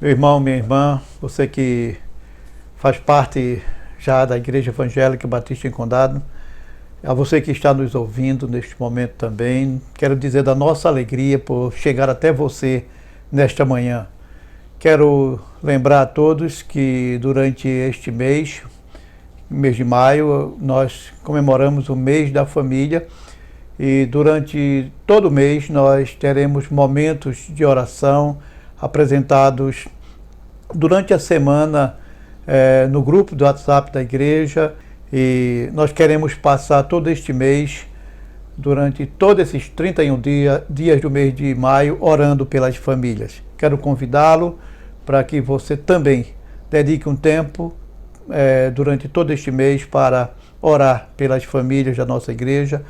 Meu irmão, minha irmã, você que faz parte já da Igreja Evangélica Batista em Condado, a você que está nos ouvindo neste momento também, quero dizer da nossa alegria por chegar até você nesta manhã. Quero lembrar a todos que durante este mês de maio, nós comemoramos o mês da família e durante todo o mês nós teremos momentos de oração apresentados durante a semana no grupo do WhatsApp da igreja, e nós queremos passar todo este mês, durante todos esses 31 dias do mês de maio, orando pelas famílias. Quero convidá-lo para que você também dedique um tempo durante todo este mês para orar pelas famílias da nossa igreja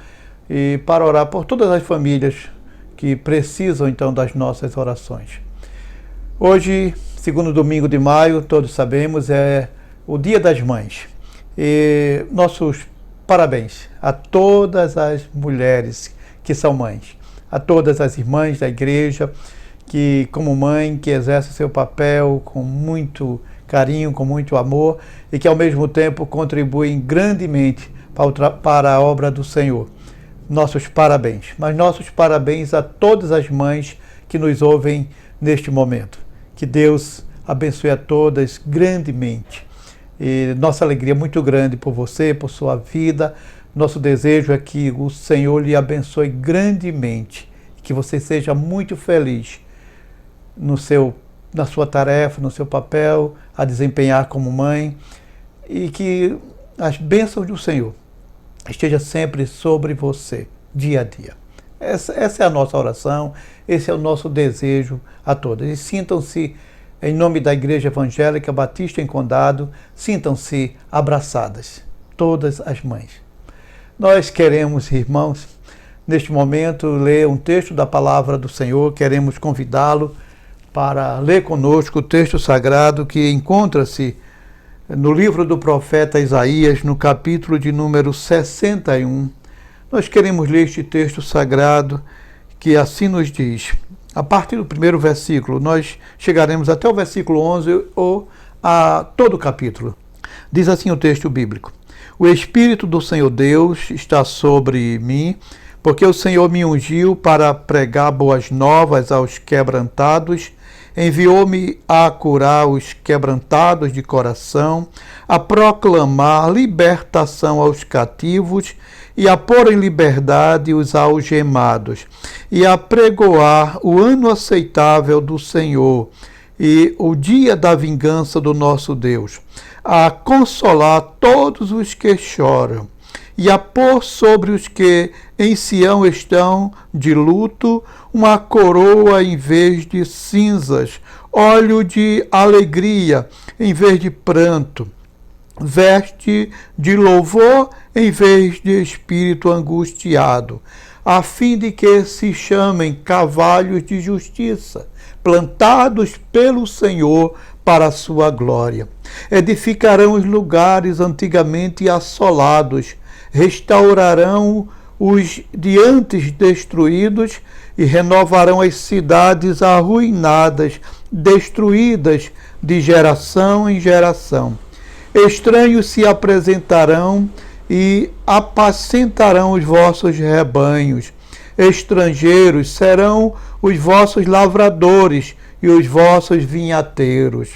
e para orar por todas as famílias que precisam então das nossas orações. Hoje, segundo domingo de maio, todos sabemos, é o Dia das Mães. E nossos parabéns a todas as mulheres que são mães, a todas as irmãs da igreja que, como mãe, que exerce seu papel com muito carinho, com muito amor e que ao mesmo tempo contribuem grandemente para a obra do Senhor. Nossos parabéns, mas nossos parabéns a todas as mães que nos ouvem neste momento. Que Deus abençoe a todas grandemente. E nossa alegria é muito grande por você, por sua vida. Nosso desejo é que o Senhor lhe abençoe grandemente, que você seja muito feliz na sua tarefa, no seu papel a desempenhar como mãe, e que as bênçãos do Senhor estejam sempre sobre você, dia a dia. Essa é a nossa oração, esse é o nosso desejo a todas. E sintam-se, em nome da Igreja Evangélica Batista em Condado, sintam-se abraçadas, todas as mães. Nós queremos, irmãos, neste momento, ler um texto da Palavra do Senhor. Queremos convidá-lo para ler conosco o texto sagrado que encontra-se no livro do profeta Isaías, no capítulo de número 61. Nós queremos ler este texto sagrado que assim nos diz. A partir do primeiro versículo, nós chegaremos até o versículo 11 ou a todo o capítulo. Diz assim o texto bíblico: O Espírito do Senhor Deus está sobre mim, porque o Senhor me ungiu para pregar boas novas aos quebrantados, enviou-me a curar os quebrantados de coração, a proclamar libertação aos cativos e a pôr em liberdade os algemados, e a pregoar o ano aceitável do Senhor e o dia da vingança do nosso Deus, a consolar todos os que choram, e a pôr sobre os que em Sião estão de luto uma coroa em vez de cinzas, óleo de alegria em vez de pranto, veste de louvor em vez de espírito angustiado, a fim de que se chamem carvalhos de justiça, plantados pelo Senhor para a sua glória. Edificarão os lugares antigamente assolados, restaurarão os de antes destruídos e renovarão as cidades arruinadas, destruídas de geração em geração. Estranhos se apresentarão e apacentarão os vossos rebanhos. Estrangeiros serão os vossos lavradores e os vossos vinhateiros.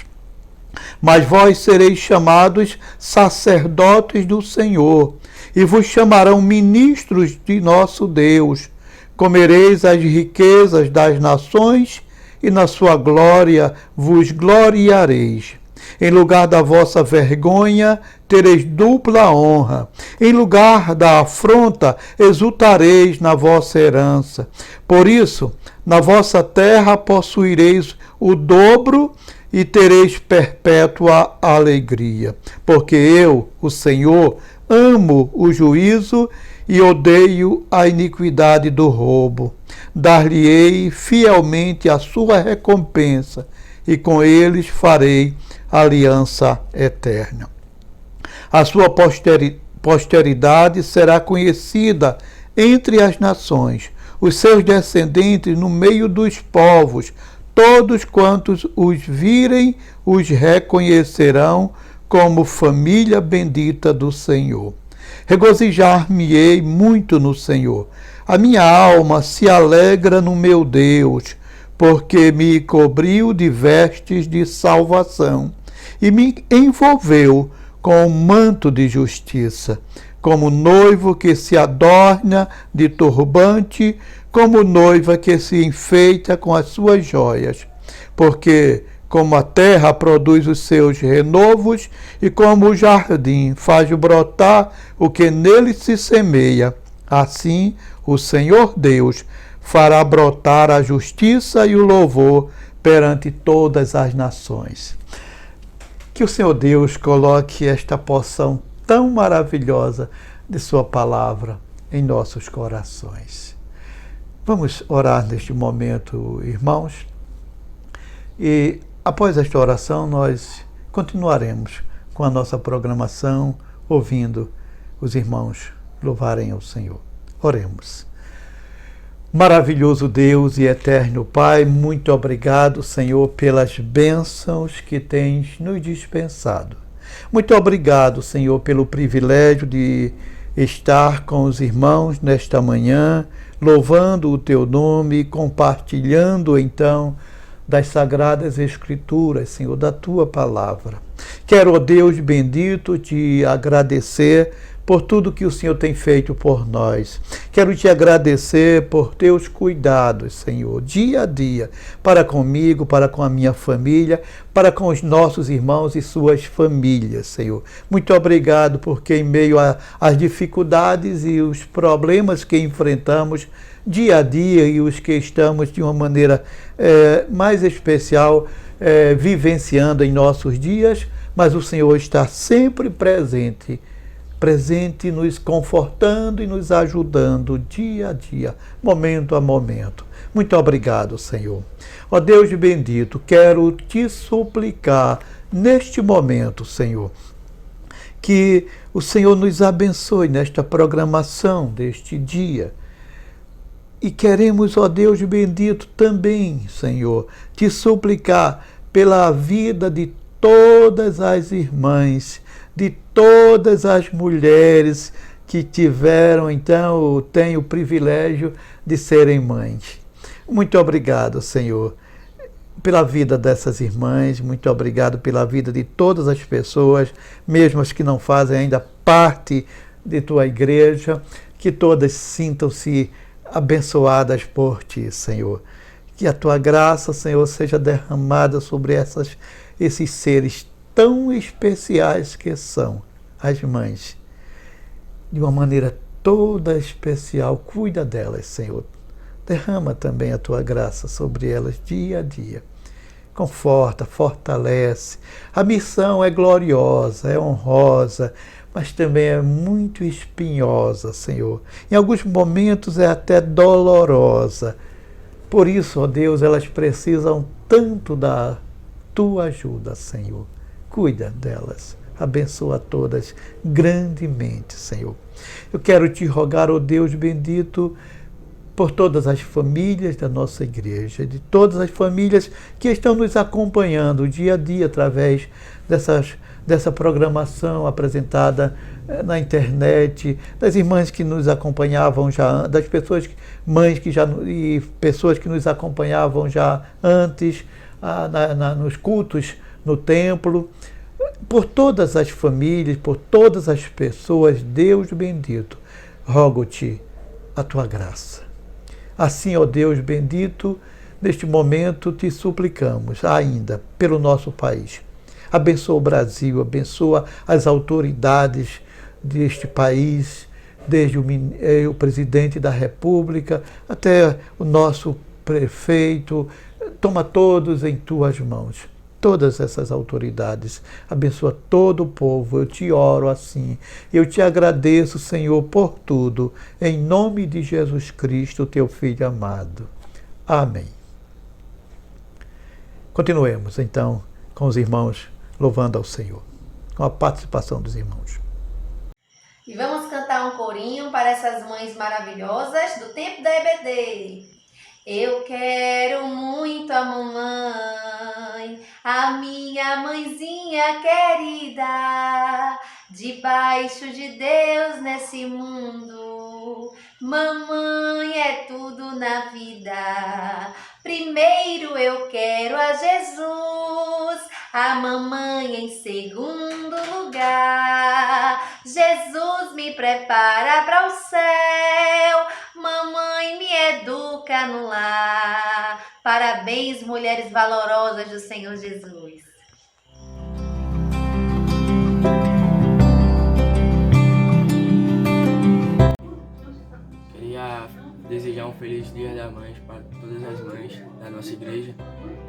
Mas vós sereis chamados sacerdotes do Senhor, e vos chamarão ministros de nosso Deus. Comereis as riquezas das nações, e na sua glória vos gloriareis. Em lugar da vossa vergonha, tereis dupla honra. Em lugar da afronta, exultareis na vossa herança. Por isso, na vossa terra possuireis o dobro e tereis perpétua alegria. Porque eu, o Senhor, amo o juízo e odeio a iniquidade do roubo. Dar-lhe-ei fielmente a sua recompensa, e com eles farei aliança eterna. A sua posteridade será conhecida entre as nações, os seus descendentes no meio dos povos. todos quantos os virem os reconhecerão como família bendita do Senhor. Regozijar-me-ei muito no Senhor. A minha alma se alegra no meu Deus, porque me cobriu de vestes de salvação e me envolveu com um manto de justiça, como noivo que se adorna de turbante, como noiva que se enfeita com as suas joias. Porque como a terra produz os seus renovos e como o jardim faz brotar o que nele se semeia, assim o Senhor Deus fará brotar a justiça e o louvor perante todas as nações. Que o Senhor Deus coloque esta porção tão maravilhosa de sua palavra em nossos corações. Vamos orar neste momento, irmãos, e após esta oração nós continuaremos com a nossa programação, ouvindo os irmãos louvarem ao Senhor. Oremos. Maravilhoso Deus e eterno Pai, muito obrigado, Senhor, pelas bênçãos que tens nos dispensado. Muito obrigado, Senhor, pelo privilégio de estar com os irmãos nesta manhã, louvando o teu nome, compartilhando então das sagradas escrituras, Senhor, da tua palavra. Quero, ó Deus bendito, te agradecer por tudo que o Senhor tem feito por nós. Quero te agradecer por teus cuidados, Senhor, dia a dia, para comigo, para com a minha família, para com os nossos irmãos e suas famílias, Senhor. Muito obrigado, porque em meio às dificuldades e os problemas que enfrentamos dia a dia e os que estamos de uma maneira mais especial vivenciando em nossos dias, mas o Senhor está sempre presente nos confortando e nos ajudando dia a dia, momento a momento. Muito obrigado, Senhor. Ó Deus bendito, quero te suplicar neste momento, Senhor, que o Senhor nos abençoe nesta programação deste dia. E queremos, ó Deus bendito, também, Senhor, te suplicar pela vida de todas as irmãs, de todas as mulheres que tiveram, então, têm o privilégio de serem mães. Muito obrigado, Senhor, pela vida dessas irmãs, muito obrigado pela vida de todas as pessoas, mesmo as que não fazem ainda parte de tua igreja, que todas sintam-se abençoadas por ti, Senhor. Que a tua graça, Senhor, seja derramada sobre esses seres tão especiais que são as mães. De uma maneira toda especial, cuida delas, Senhor. Derrama também a tua graça sobre elas dia a dia. Conforta, fortalece. A missão é gloriosa, é honrosa, mas também é muito espinhosa, Senhor. Em alguns momentos é até dolorosa. Por isso, ó Deus, elas precisam tanto da tua ajuda, Senhor. Cuida delas. Abençoa todas grandemente, Senhor. Eu quero te rogar, ó Deus bendito, por todas as famílias da nossa igreja, de todas as famílias que estão nos acompanhando dia a dia através dessa programação apresentada na internet, das irmãs que nos acompanhavam já, das mães e pessoas que nos acompanhavam já antes, nos cultos no templo, por todas as famílias, por todas as pessoas, Deus bendito, rogo-te a tua graça. Assim, ó Deus bendito, neste momento te suplicamos ainda pelo nosso país. Abençoa o Brasil, abençoa as autoridades deste país, desde o presidente da República até o nosso prefeito. Toma todos em tuas mãos, todas essas autoridades. Abençoa todo o povo. Eu te oro assim. Eu te agradeço, Senhor, por tudo. Em nome de Jesus Cristo, teu Filho amado. Amém. Continuemos, então, com os irmãos louvando ao Senhor, com a participação dos irmãos. E vamos cantar um corinho para essas mães maravilhosas do tempo da EBD. Eu quero muito a mamãe, a minha mãezinha querida, debaixo de Deus nesse mundo. Mamãe é tudo na vida. Primeiro eu quero a Jesus, a mamãe em segundo lugar. Jesus me prepara para o céu, mamãe me educa no lar. Parabéns, mulheres valorosas do Senhor Jesus. Queria desejar um feliz Dia das Mães para todas as mães da nossa igreja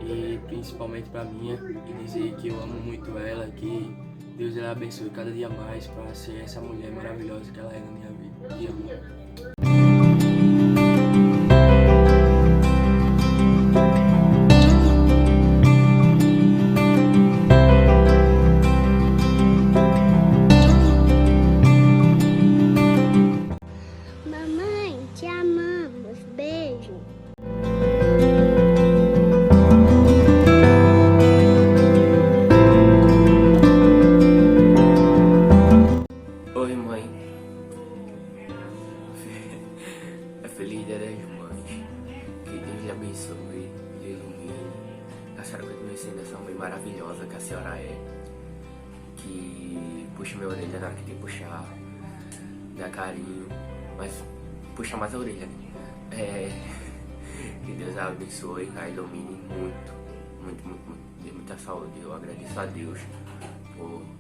e principalmente para a minha, e dizer que eu amo muito ela, que Deus ela abençoe cada dia mais para ser essa mulher maravilhosa que ela é na minha vida. Te amo. Mamãe, te amamos. Beijo. Oi, mãe. Feliz Dia das Mães. Que Deus lhe abençoe, lhe ilumine. A senhora continue sendo essa mãe maravilhosa que a senhora é. Que puxa minha orelha na hora que tem que puxar. Dá carinho, mas puxa mais a orelha. Que Deus a abençoe, a ilumine muito, muito, muito, muito. Dê muita saúde. Eu agradeço a Deus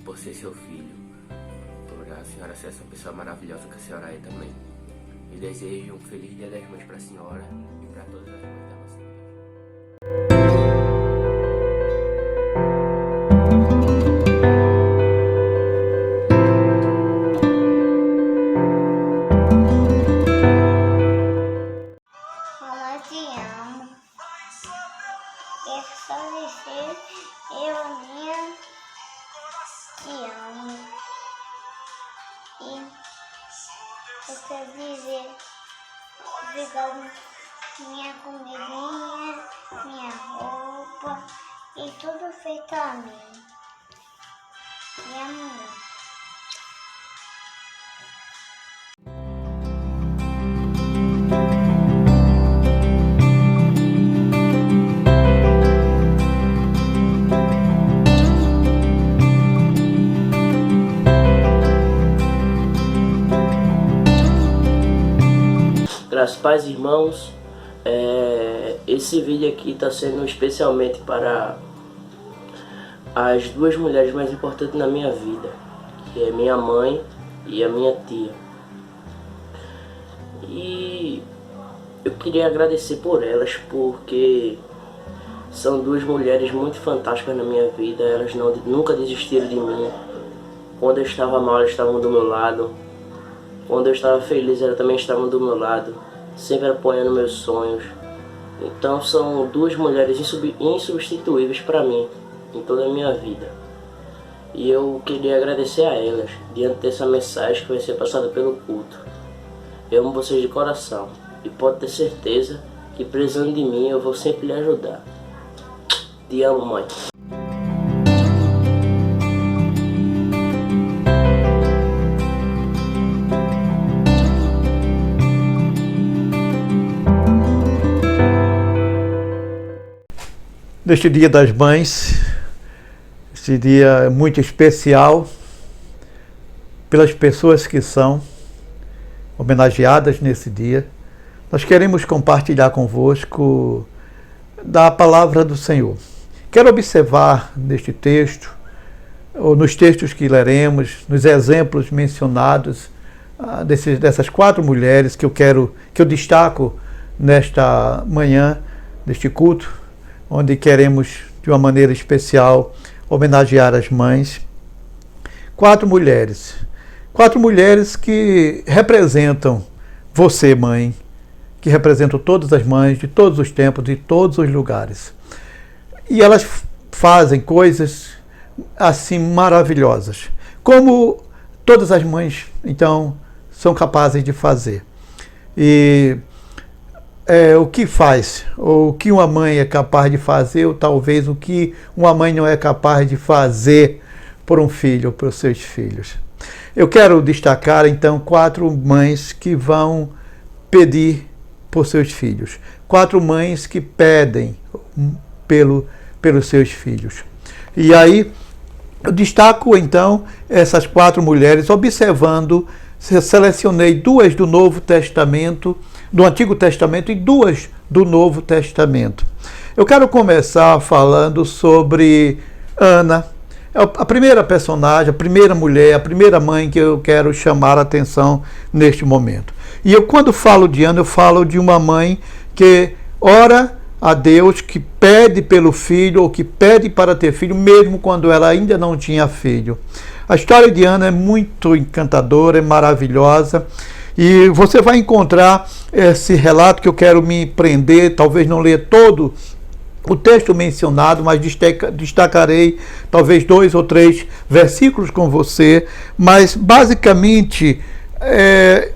por ser seu filho. Por a senhora ser essa pessoa maravilhosa que a senhora é também. E desejo um feliz Dia das Mães para a senhora e para todas as mães da nossa igreja. Mamãe, te amo. Eu só você, eu minha, te amo. E eu quero dizer obrigado, minha comidinha, minha roupa e tudo feito a mim. Minha mãe. Graças pais e irmãos, esse vídeo aqui está sendo especialmente para as duas mulheres mais importantes na minha vida, que é minha mãe e a minha tia. E eu queria agradecer por elas, porque são duas mulheres muito fantásticas na minha vida. Elas nunca desistiram de mim. Quando eu estava mal, elas estavam do meu lado. Quando eu estava feliz, elas também estavam do meu lado, sempre apoiando meus sonhos. Então são duas mulheres insubstituíveis para mim, em toda a minha vida. E eu queria agradecer a elas, diante dessa mensagem que vai ser passada pelo culto. Eu amo vocês de coração, e pode ter certeza que precisando de mim eu vou sempre lhe ajudar. Te amo, mãe. Neste Dia das Mães, este dia muito especial, pelas pessoas que são homenageadas nesse dia, nós queremos compartilhar convosco da palavra do Senhor. Quero observar neste texto, ou nos textos que leremos, nos exemplos mencionados, dessas quatro mulheres que eu destaco nesta manhã, neste culto, onde queremos, de uma maneira especial, homenagear as mães. Quatro mulheres que representam você, mãe, que representam todas as mães de todos os tempos, de todos os lugares. E elas fazem coisas assim maravilhosas, como todas as mães, então, são capazes de fazer. E o que faz, ou o que uma mãe é capaz de fazer, ou talvez o que uma mãe não é capaz de fazer por um filho ou por seus filhos. Eu quero destacar então 4 mães que vão pedir por seus filhos. 4 mães que pedem pelos seus filhos. E aí eu destaco então essas 4 mulheres, observando, selecionei 2 do Novo Testamento, do Antigo Testamento, e 2 do Novo Testamento. Eu quero começar falando sobre Ana, a primeira personagem, a primeira mulher, a primeira mãe que eu quero chamar a atenção neste momento. E eu, quando falo de Ana, eu falo de uma mãe que ora a Deus, que pede pelo filho, ou que pede para ter filho, mesmo quando ela ainda não tinha filho. A história de Ana é muito encantadora, é maravilhosa, e você vai encontrar esse relato que eu quero me prender, talvez não ler todo o texto mencionado, mas destacarei talvez 2 ou 3 versículos com você, mas basicamente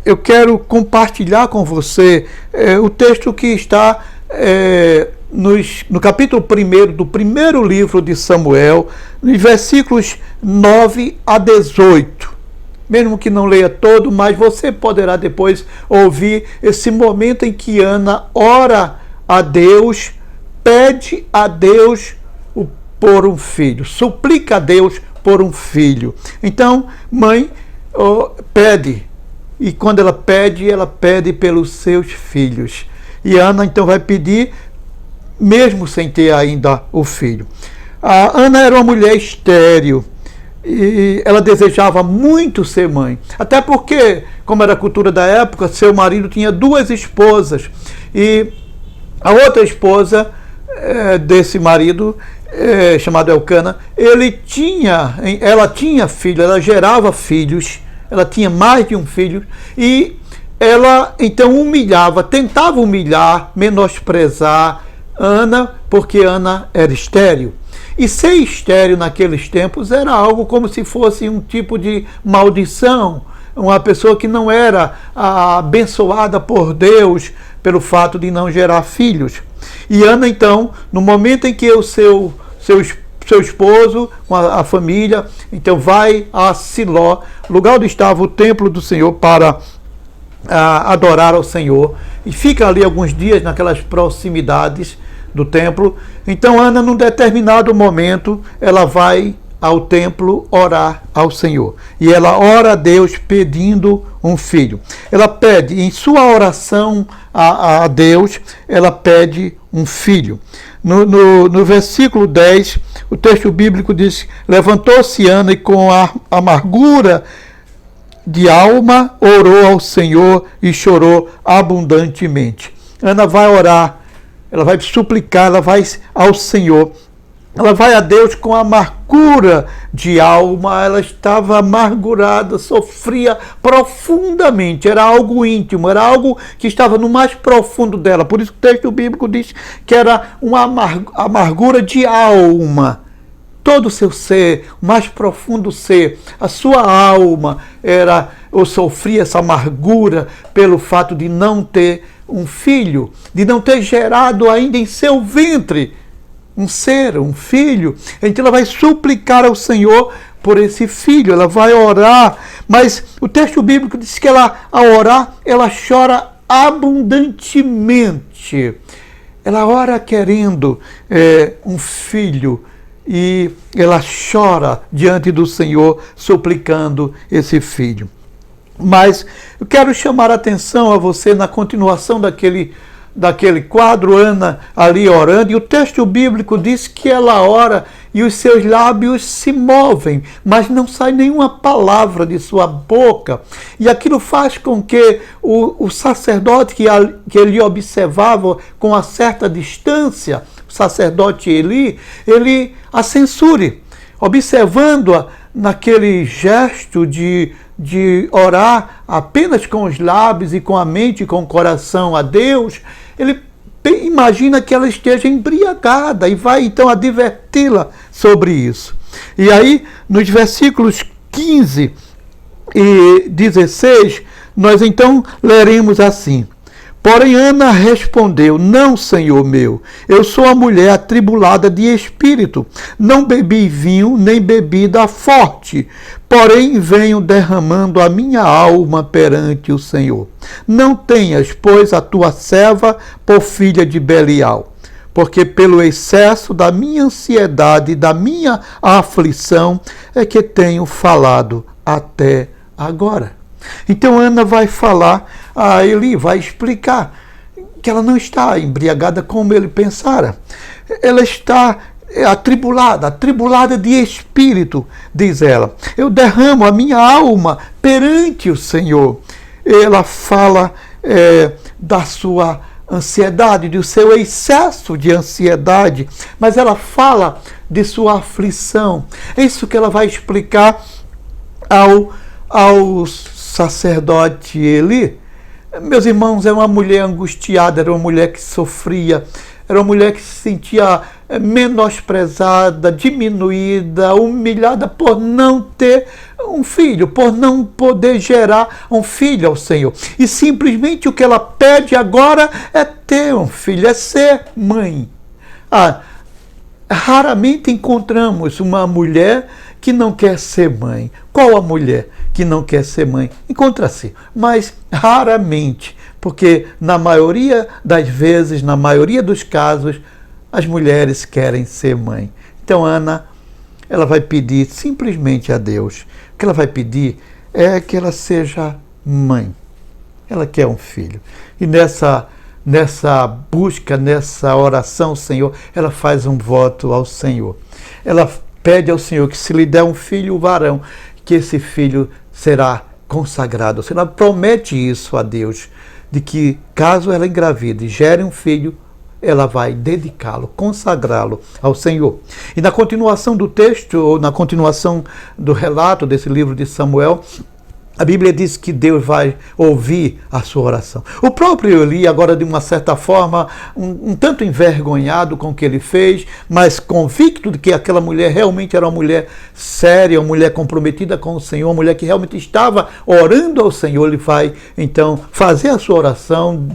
eu quero compartilhar com você o texto que está no capítulo 1 do primeiro livro de Samuel, nos versículos 9 a 18. Mesmo que não leia todo, mas você poderá depois ouvir esse momento em que Ana ora a Deus, pede a Deus por um filho, suplica a Deus por um filho. Então, mãe pede, e quando ela pede pelos seus filhos. E Ana então vai pedir, mesmo sem ter ainda o filho. A Ana era uma mulher estéril, e ela desejava muito ser mãe, até porque, como era a cultura da época, seu marido tinha 2 esposas, e a outra esposa desse marido, chamado Elcana, ela tinha filho, ela gerava filhos, ela tinha mais de um filho, e ela então tentava humilhar, menosprezar Ana, porque Ana era estéril. E ser estéril naqueles tempos era algo como se fosse um tipo de maldição, uma pessoa que não era abençoada por Deus pelo fato de não gerar filhos. E Ana, então, no momento em que o seu esposo, com a família, então vai a Siló, lugar onde estava o templo do Senhor, para adorar ao Senhor, e fica ali alguns dias naquelas proximidades do templo. Então Ana, num determinado momento, ela vai ao templo orar ao Senhor, e ela ora a Deus pedindo um filho. Ela pede, em sua oração a Deus, ela pede um filho. No versículo 10, o texto bíblico diz: levantou-se Ana e com a amargura de alma orou ao Senhor e chorou abundantemente. Ana vai orar, ela vai suplicar, ela vai ao Senhor, ela vai a Deus com amargura de alma. Ela estava amargurada, sofria profundamente, era algo íntimo, era algo que estava no mais profundo dela. Por isso o texto bíblico diz que era uma amargura de alma. Todo o seu ser, o mais profundo ser, a sua alma sofria essa amargura pelo fato de não ter um filho, de não ter gerado ainda em seu ventre um filho. Então ela vai suplicar ao Senhor por esse filho, ela vai orar, mas o texto bíblico diz que ela, ao orar, ela chora abundantemente. Ela ora querendo um filho, e ela chora diante do Senhor, suplicando esse filho. Mas eu quero chamar a atenção a você na continuação daquele quadro, Ana ali orando, e o texto bíblico diz que ela ora e os seus lábios se movem, mas não sai nenhuma palavra de sua boca. E aquilo faz com que o sacerdote que ele observava com uma certa distância, o sacerdote Eli, ele a censure, observando-a naquele gesto de orar apenas com os lábios e com a mente e com o coração a Deus. Ele imagina que ela esteja embriagada e vai então adverti-la sobre isso. E aí, nos versículos 15 e 16, nós então leremos assim: Porém Ana respondeu: não, Senhor meu, eu sou a mulher atribulada de espírito. Não bebi vinho, nem bebida forte, porém venho derramando a minha alma perante o Senhor. Não tenhas, pois, a tua serva por filha de Belial, porque pelo excesso da minha ansiedade e da minha aflição é que tenho falado até agora. Então Ana vai falar a Eli, vai explicar que ela não está embriagada como ele pensara. Ela está atribulada de espírito, diz ela. Eu derramo a minha alma perante o Senhor. Ela fala da sua ansiedade, do seu excesso de ansiedade, mas ela fala de sua aflição. É isso que ela vai explicar ao sacerdote Eli. Meus irmãos, é uma mulher angustiada, era uma mulher que sofria, era uma mulher que se sentia menosprezada, diminuída, humilhada por não ter um filho, por não poder gerar um filho ao Senhor. E simplesmente o que ela pede agora é ter um filho, é ser mãe. Raramente encontramos uma mulher que não quer ser mãe. Qual a mulher que não quer ser mãe? Encontra-se, mas raramente, porque na maioria das vezes, na maioria dos casos, as mulheres querem ser mãe. Então Ana, ela vai pedir simplesmente a Deus. O que ela vai pedir é que ela seja mãe. Ela quer um filho. E nessa busca, nessa oração, Senhor, ela faz um voto ao Senhor. Ela pede ao Senhor que se lhe der um filho varão, que esse filho será consagrado. Ela promete isso a Deus, de que caso ela engravide e gere um filho, ela vai dedicá-lo, consagrá-lo ao Senhor. E na continuação do texto, ou na continuação do relato desse livro de Samuel, a Bíblia diz que Deus vai ouvir a sua oração. O próprio Eli, agora de uma certa forma, um tanto envergonhado com o que ele fez, mas convicto de que aquela mulher realmente era uma mulher séria, uma mulher comprometida com o Senhor, uma mulher que realmente estava orando ao Senhor, ele vai então fazer a sua oração,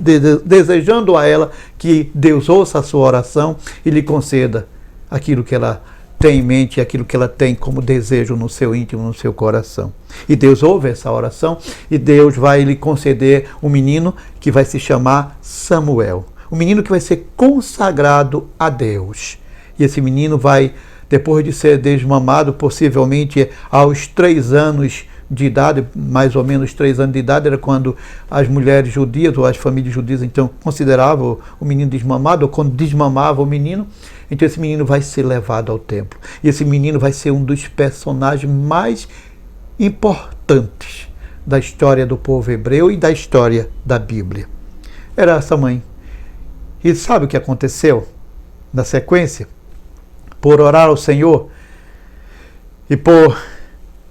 desejando a ela que Deus ouça a sua oração e lhe conceda aquilo que ela tem em mente, aquilo que ela tem como desejo no seu íntimo, no seu coração. E Deus ouve essa oração e Deus vai lhe conceder um menino que vai se chamar Samuel. Um menino que vai ser consagrado a Deus. E esse menino vai, depois de ser desmamado, possivelmente aos 3 anos de idade, mais ou menos 3 anos de idade, era quando as mulheres judias ou as famílias judias então consideravam o menino desmamado, ou quando desmamava o menino. Então esse menino vai ser levado ao templo. E esse menino vai ser um dos personagens mais importantes da história do povo hebreu e da história da Bíblia. Era essa mãe. E sabe o que aconteceu na sequência? Por orar ao Senhor e por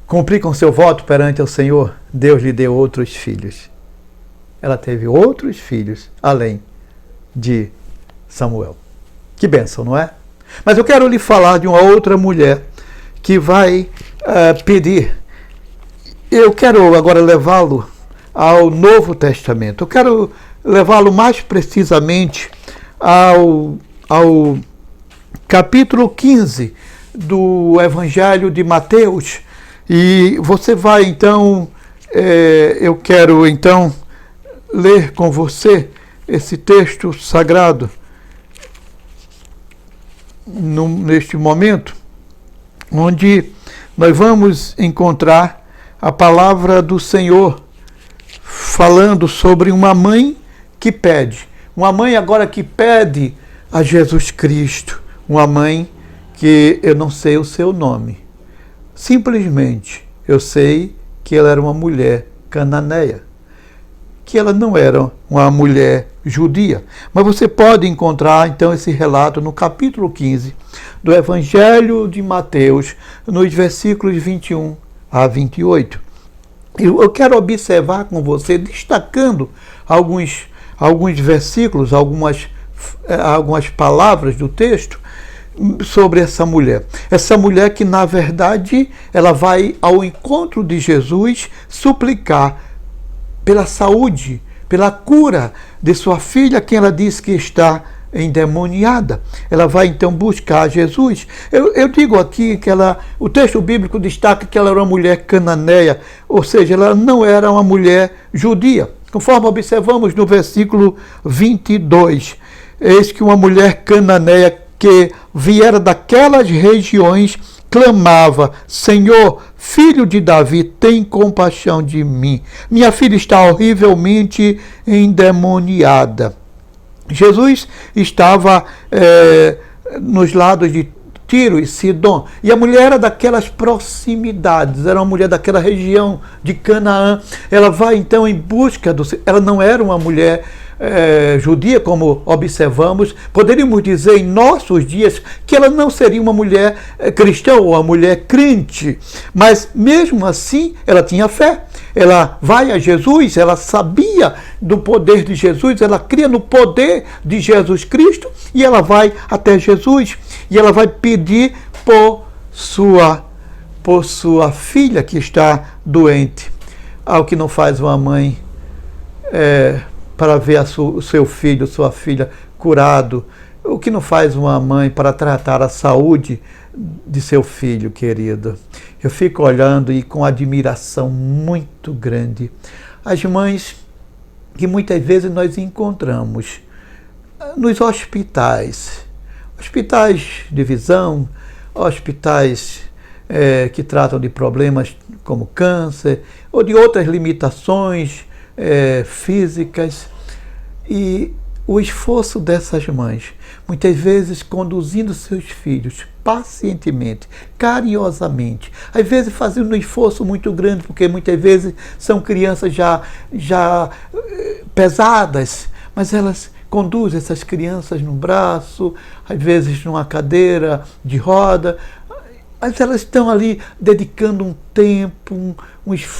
cumprir com seu voto perante o Senhor, Deus lhe deu outros filhos. Ela teve outros filhos além de Samuel. Que bênção, não é? Mas eu quero lhe falar de uma outra mulher que vai pedir. Eu quero agora levá-lo ao Novo Testamento. Eu quero levá-lo mais precisamente ao capítulo 15 do Evangelho de Mateus. E você vai então, eu quero então ler com você esse texto sagrado neste momento, onde nós vamos encontrar a palavra do Senhor falando sobre uma mãe que pede. Uma mãe agora que pede a Jesus Cristo. Uma mãe que eu não sei o seu nome. Simplesmente eu sei que ela era uma mulher cananeia, que ela não era uma mulher judia. Mas você pode encontrar então esse relato no capítulo 15 do Evangelho de Mateus, nos versículos 21 a 28. Eu quero observar com você, destacando alguns versículos, algumas palavras do texto sobre essa mulher. Essa mulher que, na verdade, ela vai ao encontro de Jesus suplicar pela saúde pela cura de sua filha, quem ela diz que está endemoniada. Ela vai então buscar Jesus. Eu digo aqui que o texto bíblico destaca que ela era uma mulher cananeia, ou seja, ela não era uma mulher judia. Conforme observamos no versículo 22, eis que uma mulher cananeia que viera daquelas regiões clamava: Senhor, filho de Davi, tem compaixão de mim. Minha filha está horrivelmente endemoniada. Jesus estava nos lados de Tiro e Sidom, e a mulher era daquelas proximidades, era uma mulher daquela região de Canaã. Ela vai então em busca ela não era uma mulher judia, como observamos. Poderíamos dizer em nossos dias que ela não seria uma mulher cristã ou uma mulher crente, mas mesmo assim ela tinha fé. Ela vai a Jesus, ela sabia do poder de Jesus, ela cria no poder de Jesus Cristo, e ela vai até Jesus e ela vai pedir por sua filha que está doente. Algo que não faz uma mãe para ver o seu filho, sua filha curado. O que não faz uma mãe para tratar a saúde de seu filho, querido? Eu fico olhando e com admiração muito grande as mães que muitas vezes nós encontramos nos hospitais de visão, hospitais que tratam de problemas como câncer ou de outras limitações físicas, e o esforço dessas mães, muitas vezes conduzindo seus filhos pacientemente, carinhosamente, às vezes fazendo um esforço muito grande, porque muitas vezes são crianças já pesadas, mas elas conduzem essas crianças no braço, às vezes numa cadeira de roda, mas elas estão ali dedicando um tempo,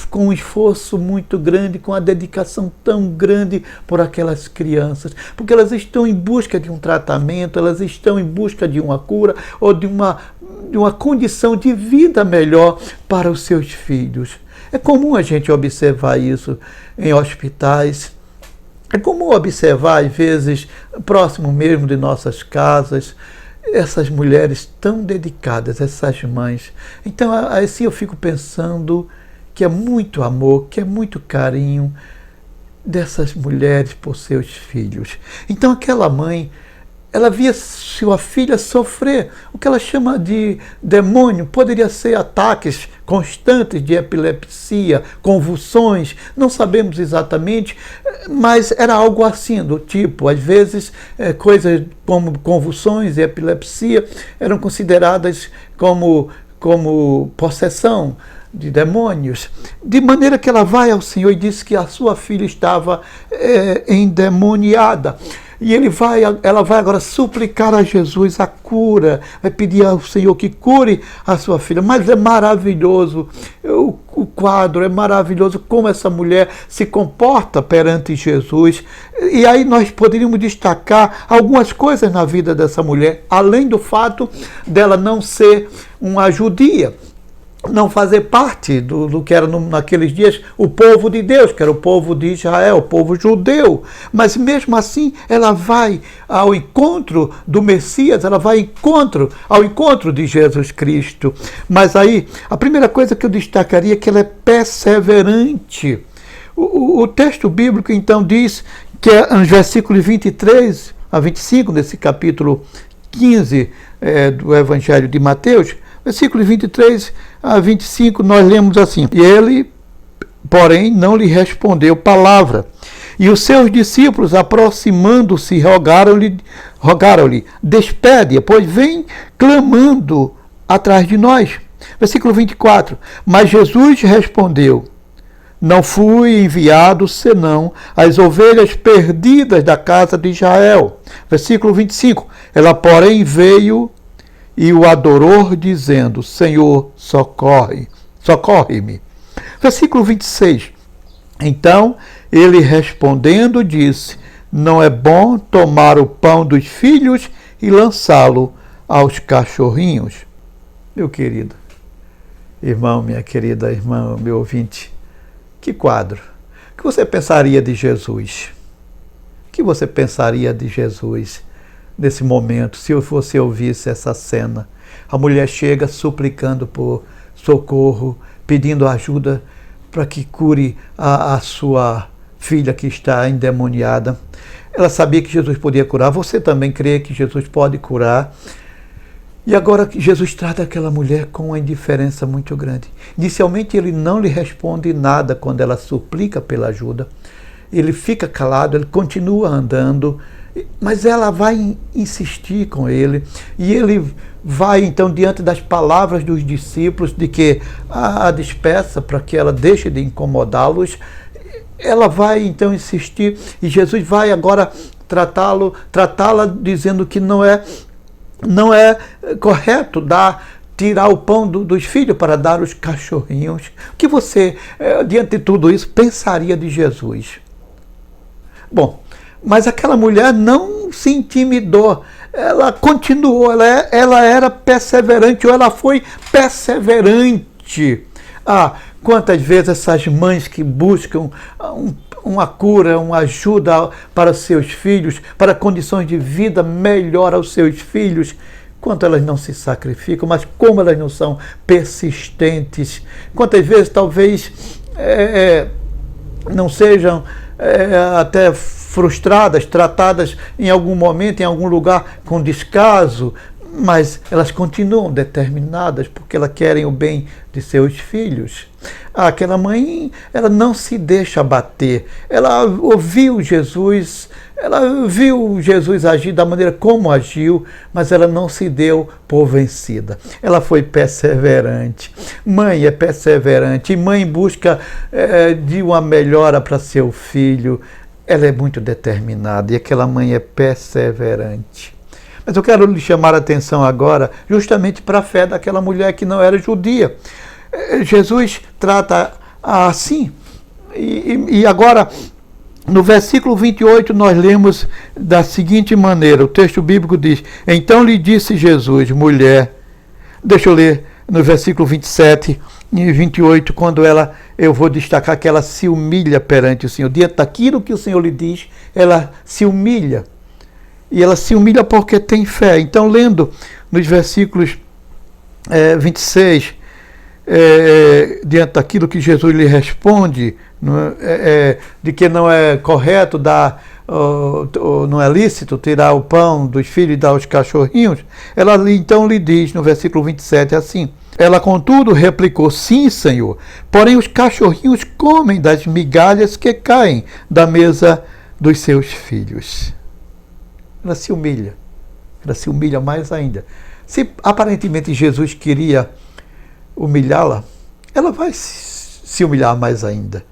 com um esforço muito grande, com a dedicação tão grande por aquelas crianças, porque elas estão em busca de um tratamento, elas estão em busca de uma cura ou de uma condição de vida melhor para os seus filhos. É comum a gente observar isso em hospitais. É comum observar, às vezes, próximo mesmo de nossas casas, essas mulheres tão dedicadas, essas mães. Então, assim eu fico pensando que é muito amor, que é muito carinho dessas mulheres por seus filhos. Então, aquela mãe, ela via sua filha sofrer o que ela chama de demônio. Poderia ser ataques constantes de epilepsia, convulsões, não sabemos exatamente, mas era algo assim, do tipo, às vezes, coisas como convulsões e epilepsia eram consideradas como possessão de demônios, de maneira que ela vai ao Senhor e diz que a sua filha estava endemoniada. E ela vai agora suplicar a Jesus a cura, vai pedir ao Senhor que cure a sua filha. Mas é maravilhoso o quadro, é maravilhoso como essa mulher se comporta perante Jesus. E aí nós poderíamos destacar algumas coisas na vida dessa mulher, além do fato dela não ser uma judia, não fazer parte do que era naqueles dias o povo de Deus, que era o povo de Israel, o povo judeu. Mas mesmo assim ela vai ao encontro do Messias, ela vai ao encontro de Jesus Cristo. Mas aí a primeira coisa que eu destacaria é que ela é perseverante. O texto bíblico então diz que nos versículos 23 a 25, desse capítulo 15 do Evangelho de Mateus, versículos 23 a 25, nós lemos assim: E ele, porém, não lhe respondeu palavra. E os seus discípulos, aproximando-se, rogaram-lhe, despede-a, pois vem clamando atrás de nós. Versículo 24, mas Jesus respondeu: Não fui enviado senão as ovelhas perdidas da casa de Israel. Versículo 25, ela, porém, veio e o adorou, dizendo: Senhor, socorre-me. Versículo 26. Então ele respondendo disse: Não é bom tomar o pão dos filhos e lançá-lo aos cachorrinhos. Meu querido irmão, minha querida irmã, meu ouvinte, que quadro. que você pensaria de Jesus? O que você pensaria de Jesus nesse momento, se você ouvisse essa cena? A mulher chega suplicando por socorro, pedindo ajuda para que cure a sua filha que está endemoniada. Ela sabia que Jesus podia curar. Você também crê que Jesus pode curar? E agora Jesus trata aquela mulher com uma indiferença muito grande. Inicialmente ele não lhe responde nada quando ela suplica pela ajuda. Ele fica calado, ele continua andando, mas ela vai insistir com ele. E ele vai então diante das palavras dos discípulos de que a despeça para que ela deixe de incomodá-los. Ela vai então insistir e Jesus vai agora tratá-la dizendo que não é correto tirar o pão dos filhos para dar aos cachorrinhos. O que você, diante de tudo isso, pensaria de Jesus? Bom, mas aquela mulher não se intimidou, ela continuou, ela era perseverante, ou ela foi perseverante. Quantas vezes essas mães que buscam uma cura, uma ajuda para seus filhos, para condições de vida melhor aos seus filhos, quanto elas não se sacrificam, mas como elas não são persistentes. Quantas vezes talvez não sejam até frustradas, tratadas em algum momento, em algum lugar com descaso, mas elas continuam determinadas porque elas querem o bem de seus filhos. Aquela mãe, ela não se deixa abater. Ela ouviu Jesus, ela viu Jesus agir da maneira como agiu, mas ela não se deu por vencida. Ela foi perseverante. Mãe é perseverante. Mãe busca de uma melhora para seu filho. Ela é muito determinada e aquela mãe é perseverante. Mas eu quero lhe chamar a atenção agora justamente para a fé daquela mulher que não era judia. Jesus trata assim. E agora, no versículo 28, nós lemos da seguinte maneira. O texto bíblico diz: então lhe disse Jesus, mulher. Deixa eu ler no versículo 27 e 28, quando eu vou destacar que ela se humilha perante o Senhor. Diante daquilo que o Senhor lhe diz, ela se humilha. E ela se humilha porque tem fé. Então, lendo nos versículos 26, diante daquilo que Jesus lhe responde, de que não é correto dar, não é lícito tirar o pão dos filhos e dar aos cachorrinhos, ela então lhe diz no versículo 27 assim: ela, contudo, replicou: sim, Senhor, porém os cachorrinhos comem das migalhas que caem da mesa dos seus filhos. Ela se humilha mais ainda. Se aparentemente Jesus queria humilhá-la, ela vai se humilhar mais ainda.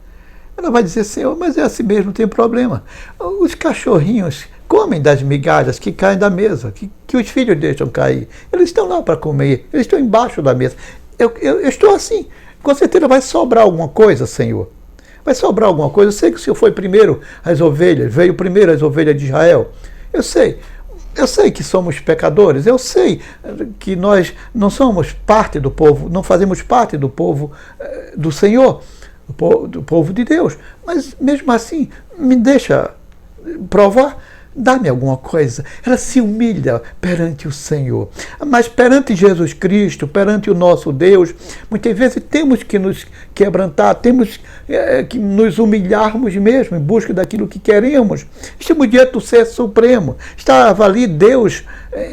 Ela vai dizer: Senhor, mas é assim mesmo, não tem problema. Os cachorrinhos comem das migalhas que caem da mesa, que os filhos deixam cair. Eles estão lá para comer, eles estão embaixo da mesa. Eu estou assim. Com certeza vai sobrar alguma coisa, Senhor. Vai sobrar alguma coisa. Eu sei que o Senhor foi primeiro às ovelhas, veio primeiro às ovelhas de Israel. Eu sei que somos pecadores, eu sei que nós não somos parte do povo, não fazemos parte do povo do Senhor, do povo de Deus, mas mesmo assim, me deixa provar, dá-me alguma coisa. Ela se humilha perante o Senhor, mas perante Jesus Cristo, perante o nosso Deus, muitas vezes temos que nos quebrantar, temos que nos humilharmos mesmo em busca daquilo que queremos. Estamos diante do Ser Supremo, estava ali Deus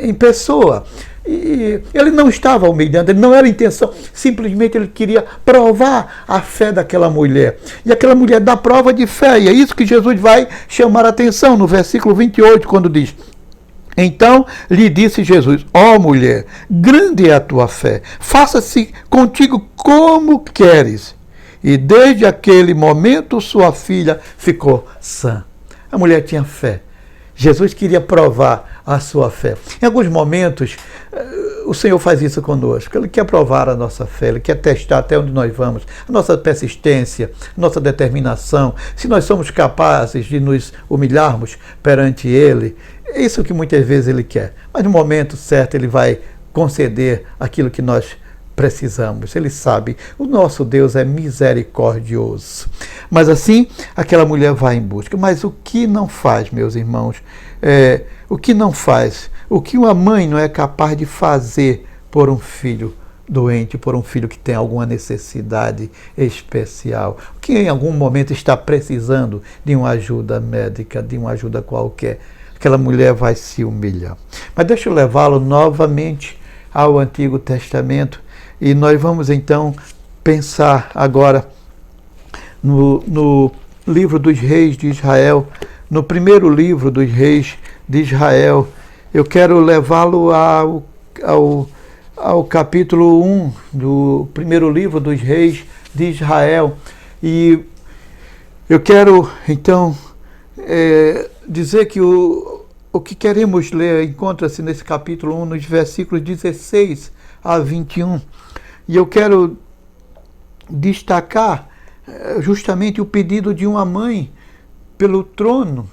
em pessoa. E ele não estava humilhando, ele não era intenção, simplesmente ele queria provar a fé daquela mulher. E aquela mulher dá prova de fé, e é isso que Jesus vai chamar a atenção no versículo 28, quando diz: então lhe disse Jesus: ó mulher, grande é a tua fé, faça-se contigo como queres. E desde aquele momento sua filha ficou sã. A mulher tinha fé. Jesus queria provar a sua fé. Em alguns momentos, o Senhor faz isso conosco. Ele quer provar a nossa fé, Ele quer testar até onde nós vamos, a nossa persistência, a nossa determinação, se nós somos capazes de nos humilharmos perante Ele. É isso que muitas vezes Ele quer. Mas no momento certo Ele vai conceder aquilo que nós precisamos. Ele sabe, o nosso Deus é misericordioso. Mas assim, aquela mulher vai em busca. Mas o que não faz, meus irmãos? O que não faz? O que uma mãe não é capaz de fazer por um filho doente, por um filho que tem alguma necessidade especial, que em algum momento está precisando de uma ajuda médica, de uma ajuda qualquer? Aquela mulher vai se humilhar. Mas deixa eu levá-lo novamente ao Antigo Testamento e nós vamos então pensar agora no livro dos reis de Israel, no primeiro livro dos reis de Israel. Eu quero levá-lo ao capítulo 1 do primeiro livro dos reis de Israel. E eu quero, então, dizer que o que queremos ler encontra-se nesse capítulo 1, nos versículos 16 a 21. E eu quero destacar justamente o pedido de uma mãe pelo trono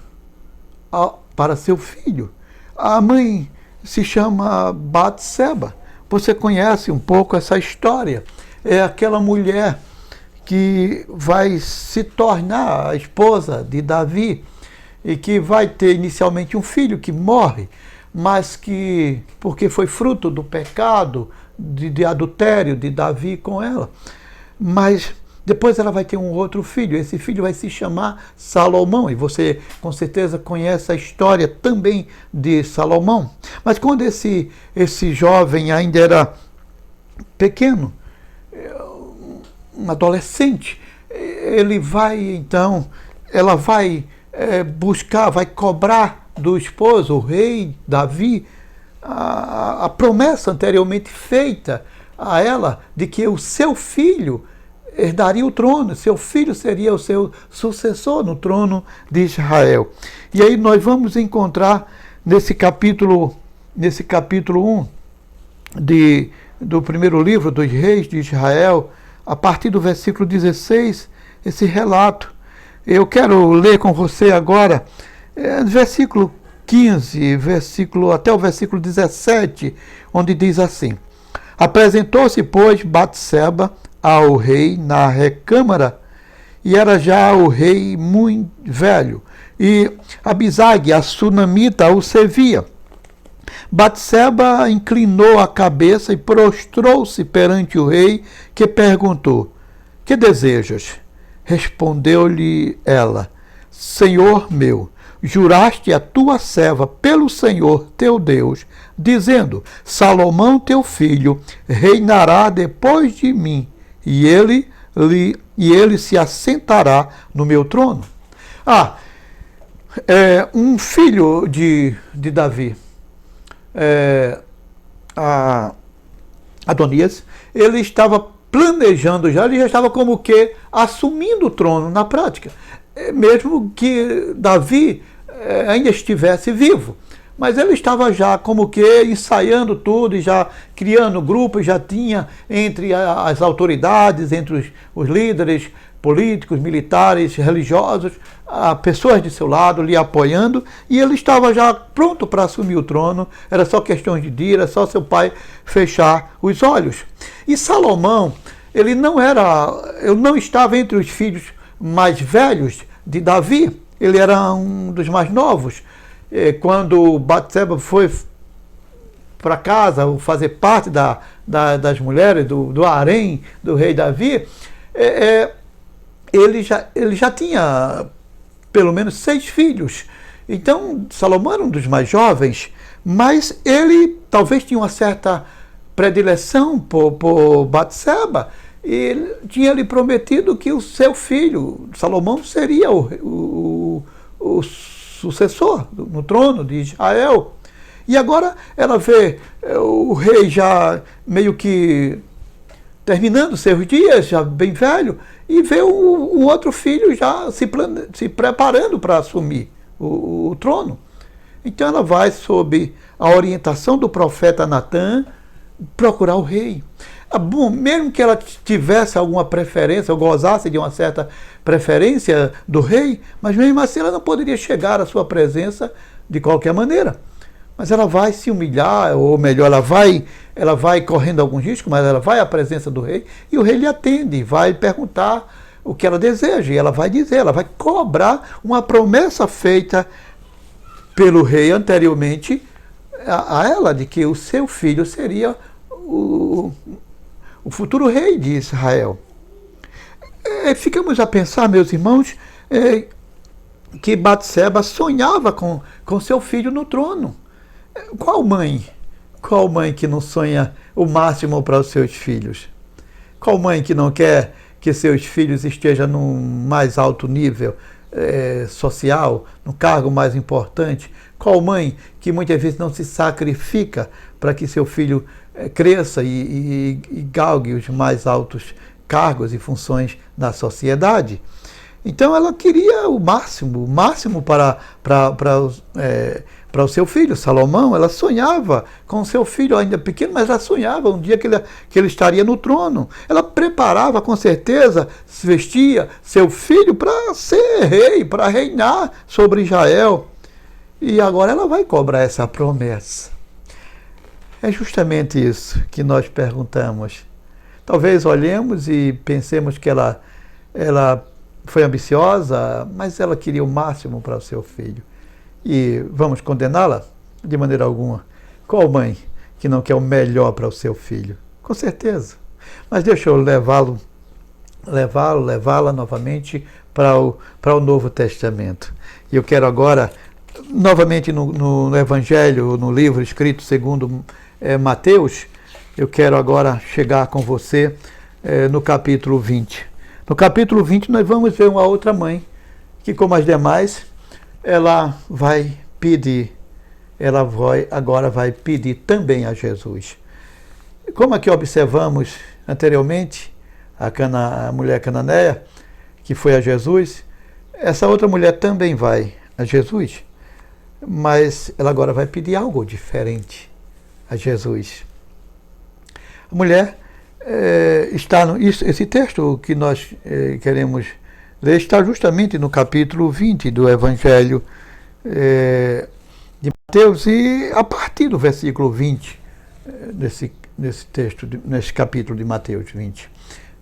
para seu filho. A mãe se chama Batseba. Você conhece um pouco essa história. É aquela mulher que vai se tornar a esposa de Davi e que vai ter inicialmente um filho que morre, mas que, porque foi fruto do pecado, de adultério de Davi com ela, mas depois ela vai ter um outro filho. Esse filho vai se chamar Salomão, e você com certeza conhece a história também de Salomão. Mas quando esse jovem ainda era pequeno, um adolescente, ela vai buscar, vai cobrar do esposo, o rei Davi, a promessa anteriormente feita a ela de que o seu filho herdaria o trono, seu filho seria o seu sucessor no trono de Israel. E aí nós vamos encontrar nesse capítulo 1 do primeiro livro dos reis de Israel, a partir do versículo 16, esse relato. Eu quero ler com você agora versículo 15, até o versículo 17, onde diz assim: Apresentou-se, pois, Batseba ao rei na recâmara, e era já o rei muito velho, e Abisag, a sunamita, o servia. Batseba inclinou a cabeça e prostrou-se perante o rei, que perguntou: Que desejas? Respondeu-lhe ela: Senhor meu, juraste a tua serva pelo Senhor teu Deus, dizendo: Salomão teu filho reinará depois de mim, e ele se assentará no meu trono. Um filho de Davi, Adonias, ele estava planejando ele já estava como que assumindo o trono na prática, mesmo que Davi ainda estivesse vivo. Mas ele estava já como que ensaiando tudo e já criando grupos, já tinha entre as autoridades, entre os líderes políticos, militares, religiosos, pessoas de seu lado lhe apoiando, e ele estava já pronto para assumir o trono. Era só questão de dia, era só seu pai fechar os olhos. E Salomão, ele não estava entre os filhos mais velhos de Davi, ele era um dos mais novos. Quando Batseba foi para casa, fazer parte das mulheres, do harém do rei Davi, ele já tinha pelo menos 6 filhos. Então, Salomão era um dos mais jovens, mas ele talvez tinha uma certa predileção por Batseba, e ele tinha lhe prometido que o seu filho, Salomão, seria o sucessor no trono de Israel. E agora ela vê o rei já meio que terminando seus dias, já bem velho, e vê o outro filho já se preparando para assumir o trono. Então ela vai, sob a orientação do profeta Natã, procurar o rei. Bom, mesmo que ela tivesse alguma preferência, ou gozasse de uma certa preferência do rei, mas mesmo assim ela não poderia chegar à sua presença de qualquer maneira. mas ela vai se humilhar, ou melhor, ela vai correndo alguns riscos, mas ela vai à presença do rei, e o rei lhe atende, vai perguntar o que ela deseja, e ela vai dizer, ela vai cobrar uma promessa feita pelo rei anteriormente a ela, de que o seu filho seria o futuro rei de Israel. Ficamos a pensar, meus irmãos, que Batseba sonhava com seu filho no trono. Qual mãe que não sonha o máximo para os seus filhos? Qual mãe que não quer que seus filhos estejam num mais alto nível social, no cargo mais importante? Qual mãe que muitas vezes não se sacrifica para que seu filho cresça e galgue os mais altos cargos e funções na sociedade? Então ela queria o máximo para o seu filho, Salomão. Ela sonhava com o seu filho ainda pequeno, mas ela sonhava um dia que ele estaria no trono. Ela preparava, com certeza, vestia seu filho para ser rei, para reinar sobre Israel. E agora ela vai cobrar essa promessa. É justamente isso que nós perguntamos. Talvez olhemos e pensemos que ela foi ambiciosa, mas ela queria o máximo para o seu filho. E vamos condená-la? De maneira alguma. Qual mãe que não quer o melhor para o seu filho? Com certeza. Mas deixa eu levá-la novamente para o Novo Testamento. E eu quero agora, novamente no Evangelho, no livro escrito segundo Mateus, eu quero agora chegar com você no capítulo 20. No capítulo 20 nós vamos ver uma outra mãe, que como as demais, ela vai pedir, agora vai pedir também a Jesus. Como aqui observamos anteriormente, a mulher cananeia, que foi a Jesus, essa outra mulher também vai a Jesus, mas ela agora vai pedir algo diferente a Jesus. A mulher esse texto que nós queremos ler está justamente no capítulo 20 do Evangelho de Mateus, e a partir do versículo 20 desse texto, nesse capítulo de Mateus 20.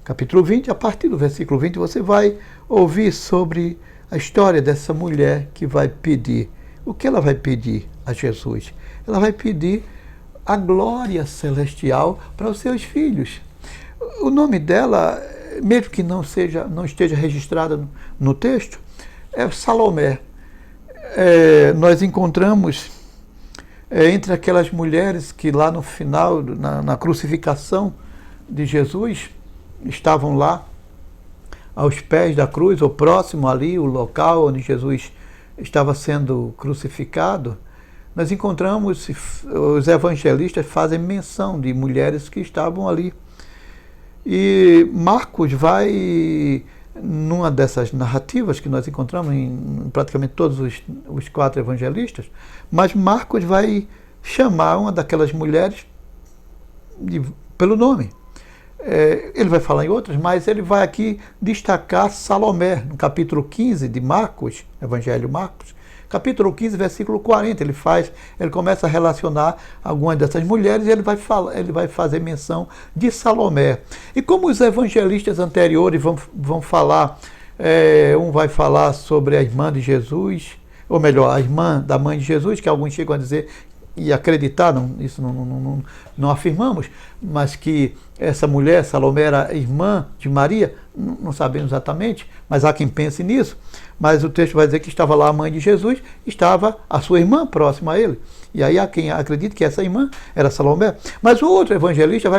Capítulo 20, a partir do versículo 20, você vai ouvir sobre a história dessa mulher que vai pedir. O que ela vai pedir a Jesus? Ela vai pedir a glória celestial para os seus filhos. O nome dela, mesmo que não esteja registrada no texto, é Salomé. Nós encontramos entre aquelas mulheres que lá no final, na crucificação de Jesus, estavam lá aos pés da cruz, ou próximo ali, o local onde Jesus estava sendo crucificado. Nós encontramos, os evangelistas fazem menção de mulheres que estavam ali. E Marcos vai, numa dessas narrativas que nós encontramos em praticamente todos os 4 evangelistas, mas Marcos vai chamar uma daquelas mulheres pelo nome. Ele vai falar em outras, mas ele vai aqui destacar Salomé, no capítulo 15 de Marcos, Evangelho Marcos, capítulo 15, versículo 40, ele começa a relacionar algumas dessas mulheres e ele vai fazer menção de Salomé. E como os evangelistas anteriores vão falar, um vai falar sobre a irmã de Jesus, ou melhor, a irmã da mãe de Jesus, que alguns chegam a dizer e acreditar, isso não afirmamos, mas que essa mulher, Salomé, era irmã de Maria, não sabemos exatamente, mas há quem pense nisso. Mas o texto vai dizer que estava lá a mãe de Jesus, estava a sua irmã próxima a ele. E aí há quem acredite que essa irmã era Salomé. Mas o outro evangelista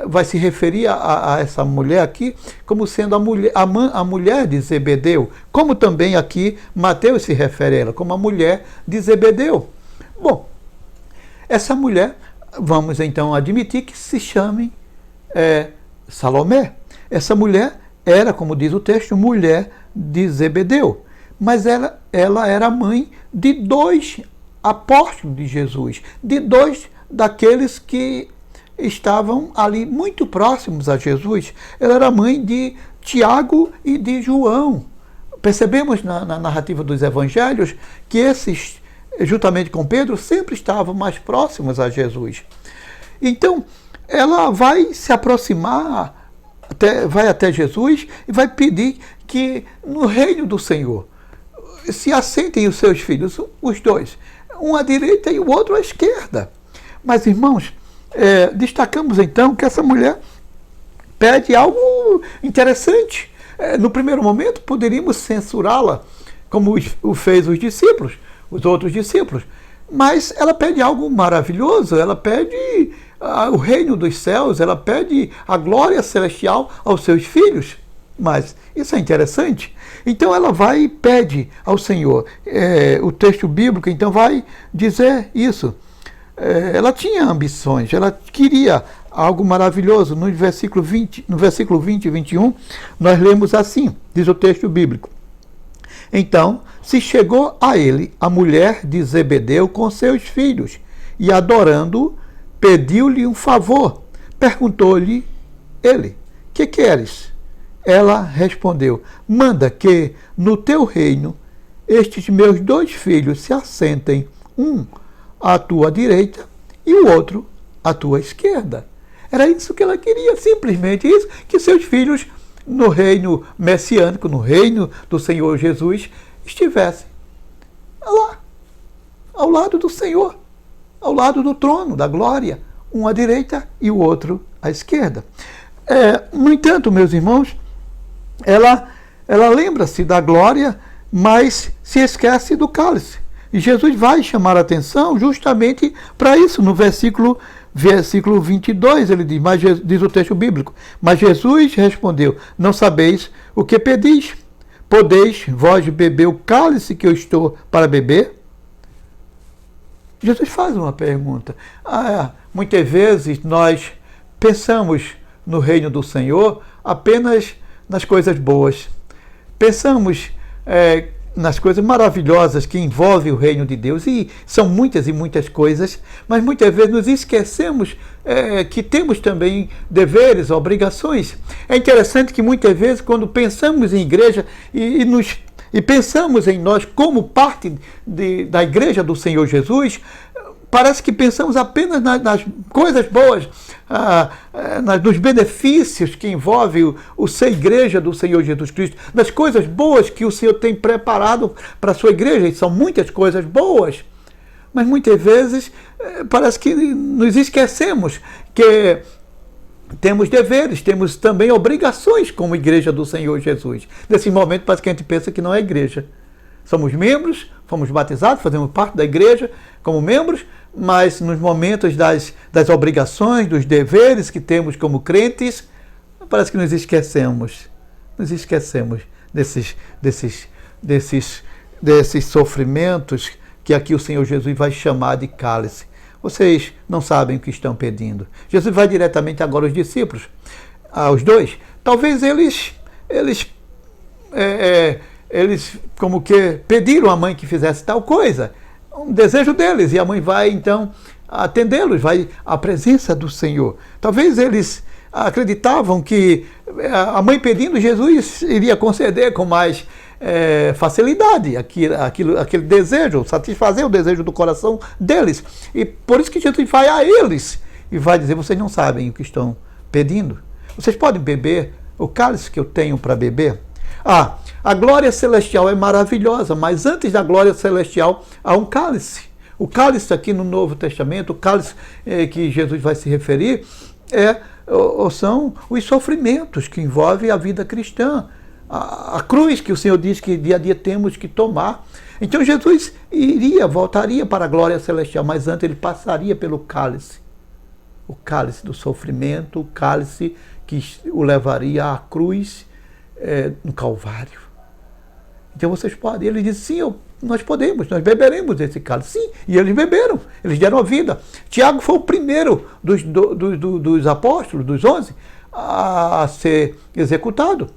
vai se referir a essa mulher aqui como sendo a mulher de Zebedeu, como também aqui Mateus se refere a ela, como a mulher de Zebedeu. Bom, essa mulher, vamos então admitir que se chame Salomé. Essa mulher era, como diz o texto, mulher de Zebedeu, mas ela era mãe de 2 apóstolos de Jesus, de 2 daqueles que estavam ali muito próximos a Jesus. Ela era mãe de Tiago e de João. Percebemos na narrativa dos evangelhos que esses juntamente com Pedro, sempre estavam mais próximos a Jesus. Então, ela vai se aproximar, vai até Jesus e vai pedir que no reino do Senhor se assentem os seus filhos, os dois, um à direita e o outro à esquerda. Mas, irmãos, destacamos então que essa mulher pede algo interessante. No primeiro momento, poderíamos censurá-la, como o fez os discípulos, os outros discípulos. Mas ela pede algo maravilhoso, ela pede o reino dos céus, ela pede a glória celestial aos seus filhos. Mas isso é interessante. Então ela vai e pede ao Senhor. O texto bíblico então vai dizer isso. Ela tinha ambições, ela queria algo maravilhoso. No versículo 20 e 21, nós lemos assim, diz o texto bíblico. Então se chegou a ele a mulher de Zebedeu com seus filhos, e adorando-o, pediu-lhe um favor. Perguntou-lhe ele: que queres? Ela respondeu: manda que no teu reino estes meus 2 filhos se assentem, um à tua direita e o outro à tua esquerda. Era isso que ela queria, simplesmente isso, que seus filhos no reino messiânico, no reino do Senhor Jesus, estivessem lá, ao lado do Senhor, ao lado do trono da glória, um à direita e o outro à esquerda. No entanto, meus irmãos, ela lembra-se da glória, mas se esquece do cálice. E Jesus vai chamar a atenção justamente para isso. No versículo 22, ele diz, diz o texto bíblico: mas Jesus respondeu: não sabeis o que pedis? Podeis vós beber o cálice que eu estou para beber? Jesus faz uma pergunta. Muitas vezes nós pensamos no reino do Senhor apenas nas coisas boas. Pensamos nas coisas maravilhosas que envolvem o reino de Deus, e são muitas e muitas coisas, mas muitas vezes nos esquecemos que temos também deveres, obrigações. É interessante que muitas vezes, quando pensamos em igreja e pensamos em nós como parte da igreja do Senhor Jesus, parece que pensamos apenas nas coisas boas, nos benefícios que envolve o ser igreja do Senhor Jesus Cristo, nas coisas boas que o Senhor tem preparado para a sua igreja, e são muitas coisas boas, mas muitas vezes parece que nos esquecemos que temos deveres, temos também obrigações como igreja do Senhor Jesus. Nesse momento parece que a gente pensa que não é igreja. Somos membros, fomos batizados, fazemos parte da igreja como membros, mas nos momentos das obrigações, dos deveres que temos como crentes, parece que nos esquecemos desses sofrimentos que aqui o Senhor Jesus vai chamar de cálice. Vocês não sabem o que estão pedindo. Jesus vai diretamente agora aos discípulos, aos 2. Talvez eles como que pediram à mãe que fizesse tal coisa, um desejo deles, e a mãe vai então atendê-los, vai à presença do Senhor. Talvez eles acreditavam que a mãe pedindo, Jesus iria conceder com mais facilidade aquele desejo, satisfazer o desejo do coração deles. E por isso que Jesus vai a eles e vai dizer: vocês não sabem o que estão pedindo? Vocês podem beber o cálice que eu tenho para beber? A glória celestial é maravilhosa, mas antes da glória celestial há um cálice. O cálice aqui no Novo Testamento, o cálice que Jesus vai se referir, são os sofrimentos que envolvem a vida cristã. A cruz que o Senhor diz que dia a dia temos que tomar. Então Jesus voltaria para a glória celestial, mas antes ele passaria pelo cálice. O cálice do sofrimento, o cálice que o levaria à cruz no Calvário. Então vocês podem. Ele disse: sim, nós beberemos desse cálice. Sim, e eles beberam, eles deram a vida. Tiago foi o primeiro dos apóstolos, dos 11, a ser executado.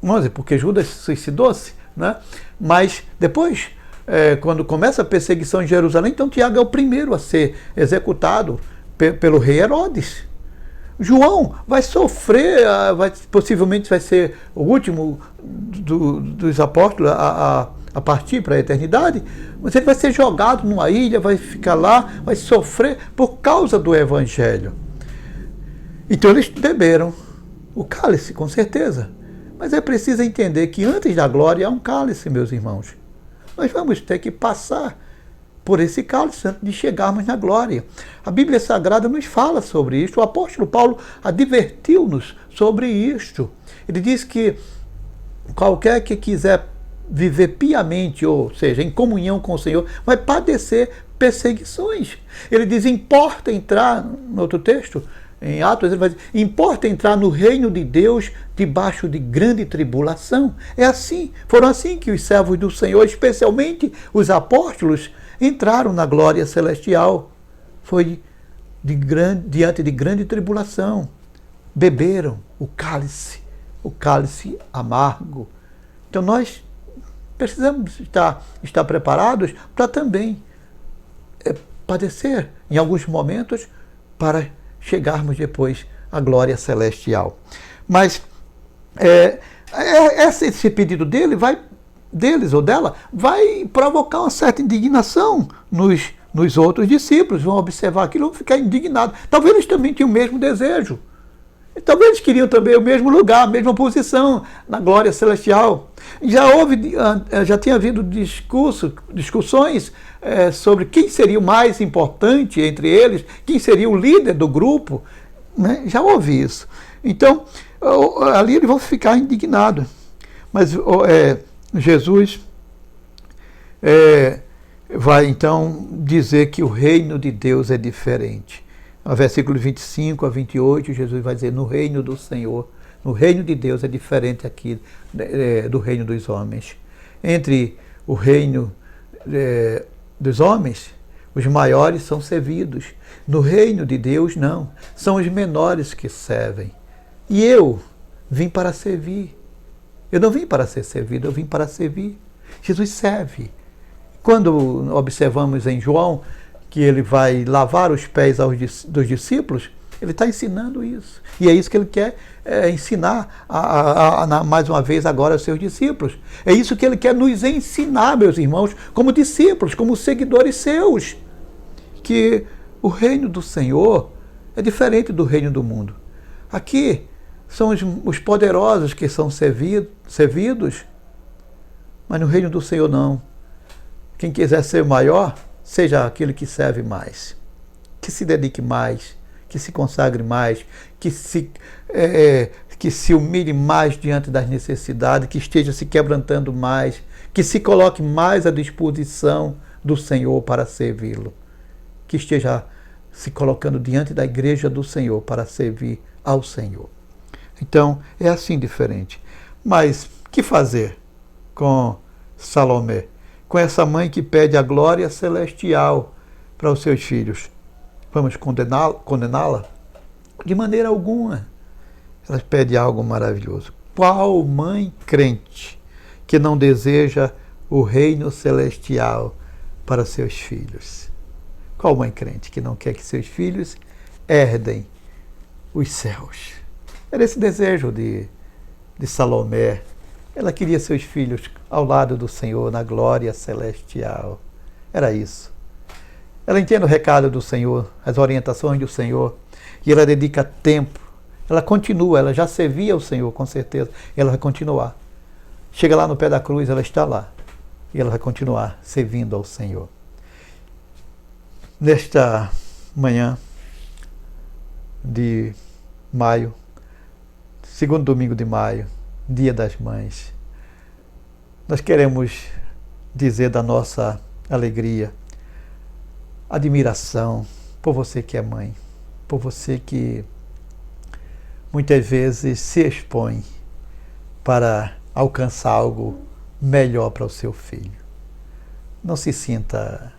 11, porque Judas suicidou-se, né? Mas depois, quando começa a perseguição em Jerusalém, então Tiago é o primeiro a ser executado pelo rei Herodes. João vai sofrer, possivelmente vai ser o último dos apóstolos a a partir para a eternidade, mas ele vai ser jogado numa ilha, vai ficar lá, vai sofrer por causa do Evangelho. Então eles beberam o cálice, com certeza. Mas é preciso entender que antes da glória há um cálice, meus irmãos. Nós vamos ter que passar por esse cálice antes de chegarmos na glória. A Bíblia Sagrada nos fala sobre isto. O apóstolo Paulo advertiu-nos sobre isto. Ele diz que qualquer que quiser viver piamente, ou seja, em comunhão com o Senhor, vai padecer perseguições. Ele diz, importa entrar, no outro texto, em Atos, ele vai dizer, importa entrar no reino de Deus debaixo de grande tribulação. É assim, foram assim que os servos do Senhor, especialmente os apóstolos, entraram na glória celestial. Foi diante de grande tribulação. Beberam o cálice amargo. Então nós precisamos estar preparados para também padecer em alguns momentos para chegarmos depois à glória celestial. Mas esse pedido deles ou dela vai provocar uma certa indignação nos outros discípulos. Vão observar aquilo e vão ficar indignados. Talvez eles também tenham o mesmo desejo. Talvez eles queriam também o mesmo lugar, a mesma posição na glória celestial. Já tinha havido discussões sobre quem seria o mais importante entre eles, quem seria o líder do grupo, né? Já houve isso. Então, ali eles vão ficar indignados. Mas Jesus vai então dizer que o reino de Deus é diferente. No versículo 25 a 28, Jesus vai dizer, no reino do Senhor, no reino de Deus é diferente aqui do reino dos homens. Entre o reino dos homens, os maiores são servidos. No reino de Deus, não. São os menores que servem. E eu vim para servir. Eu não vim para ser servido, eu vim para servir. Jesus serve. Quando observamos em João que ele vai lavar os pés dos discípulos, ele está ensinando isso. E é isso que ele quer ensinar mais uma vez agora aos seus discípulos. É isso que ele quer nos ensinar, meus irmãos, como discípulos, como seguidores seus. Que o reino do Senhor é diferente do reino do mundo. Aqui são os poderosos que são servidos, mas no reino do Senhor não. Quem quiser ser maior, seja aquele que serve mais, que se dedique mais, que se consagre mais, que se humilhe mais diante das necessidades, que esteja se quebrantando mais, que se coloque mais à disposição do Senhor para servi-lo, que esteja se colocando diante da igreja do Senhor para servir ao Senhor. Então, é assim diferente. Mas, que fazer com Salomé? Com essa mãe que pede a glória celestial para os seus filhos. Vamos condená-la? De maneira alguma. Ela pede algo maravilhoso. Qual mãe crente que não deseja o reino celestial para seus filhos? Qual mãe crente que não quer que seus filhos herdem os céus? Era esse desejo de Salomé. Ela queria seus filhos ao lado do Senhor, na glória celestial. Era isso. Ela entende o recado do Senhor, as orientações do Senhor, e ela dedica tempo. Ela continua, ela já servia o Senhor, com certeza. E ela vai continuar. Chega lá no pé da cruz, ela está lá. E ela vai continuar servindo ao Senhor. Nesta manhã de maio, segundo domingo de maio, Dia das Mães, nós queremos dizer da nossa alegria, admiração por você que é mãe, por você que muitas vezes se expõe para alcançar algo melhor para o seu filho. Não se sinta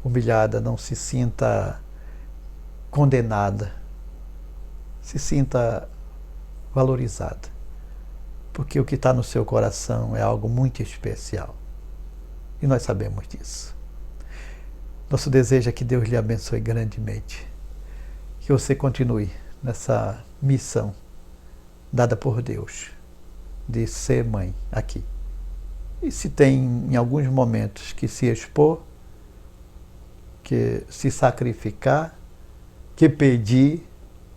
humilhada, não se sinta condenada, se sinta valorizada. Porque o que está no seu coração é algo muito especial. E nós sabemos disso. Nosso desejo é que Deus lhe abençoe grandemente. Que você continue nessa missão dada por Deus de ser mãe aqui. E se tem em alguns momentos que se expor, que se sacrificar, que pedir,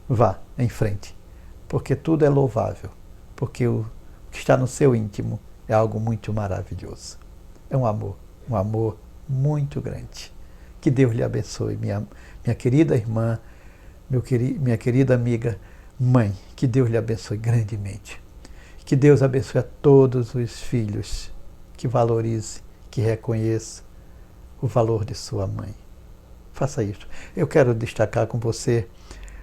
vá em frente. Porque tudo é louvável. Porque o que está no seu íntimo é algo muito maravilhoso. É um amor muito grande. Que Deus lhe abençoe, minha querida irmã, minha querida amiga, mãe. Que Deus lhe abençoe grandemente. Que Deus abençoe a todos os filhos, que valorize, que reconheça o valor de sua mãe. Faça isso. Eu quero destacar com você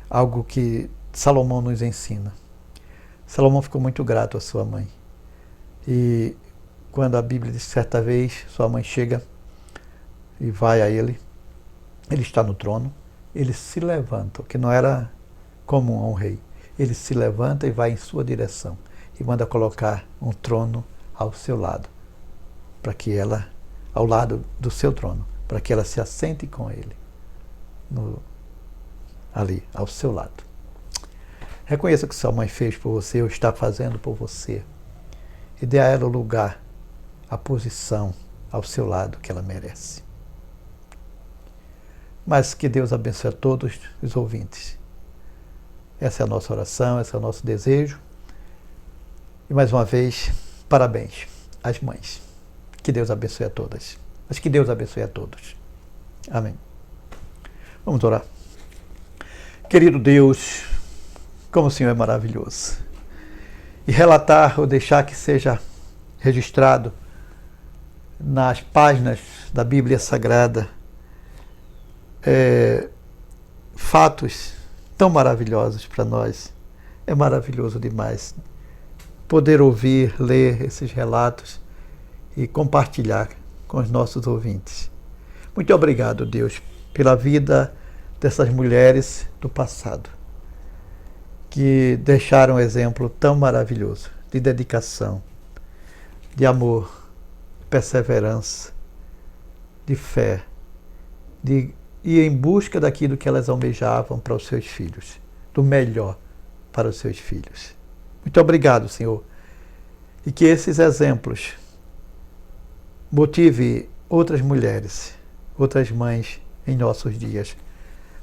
algo que Salomão nos ensina. Salomão ficou muito grato à sua mãe. E quando a Bíblia diz que certa vez sua mãe chega e vai a ele está no trono, ele se levanta, o que não era comum a um rei. Ele se levanta e vai em sua direção e manda colocar um trono ao seu lado, para que ela, ao lado do seu trono, para que ela se assente com ele, ali, ao seu lado. Reconheça o que sua mãe fez por você, ou está fazendo por você, e dê a ela o lugar, a posição ao seu lado que ela merece. Mas que Deus abençoe a todos os ouvintes. Essa é a nossa oração, esse é o nosso desejo. E mais uma vez, parabéns às mães. Que Deus abençoe a todas. Mas que Deus abençoe a todos. Amém. Vamos orar. Querido Deus, como o Senhor é maravilhoso. E relatar ou deixar que seja registrado nas páginas da Bíblia Sagrada fatos tão maravilhosos para nós. É maravilhoso demais poder ouvir, ler esses relatos e compartilhar com os nossos ouvintes. Muito obrigado, Deus, pela vida dessas mulheres do passado, que deixaram um exemplo tão maravilhoso de dedicação, de amor, de perseverança, de fé, de ir em busca daquilo que elas almejavam para os seus filhos, do melhor para os seus filhos. Muito obrigado, Senhor, e que esses exemplos motive outras mulheres, outras mães em nossos dias,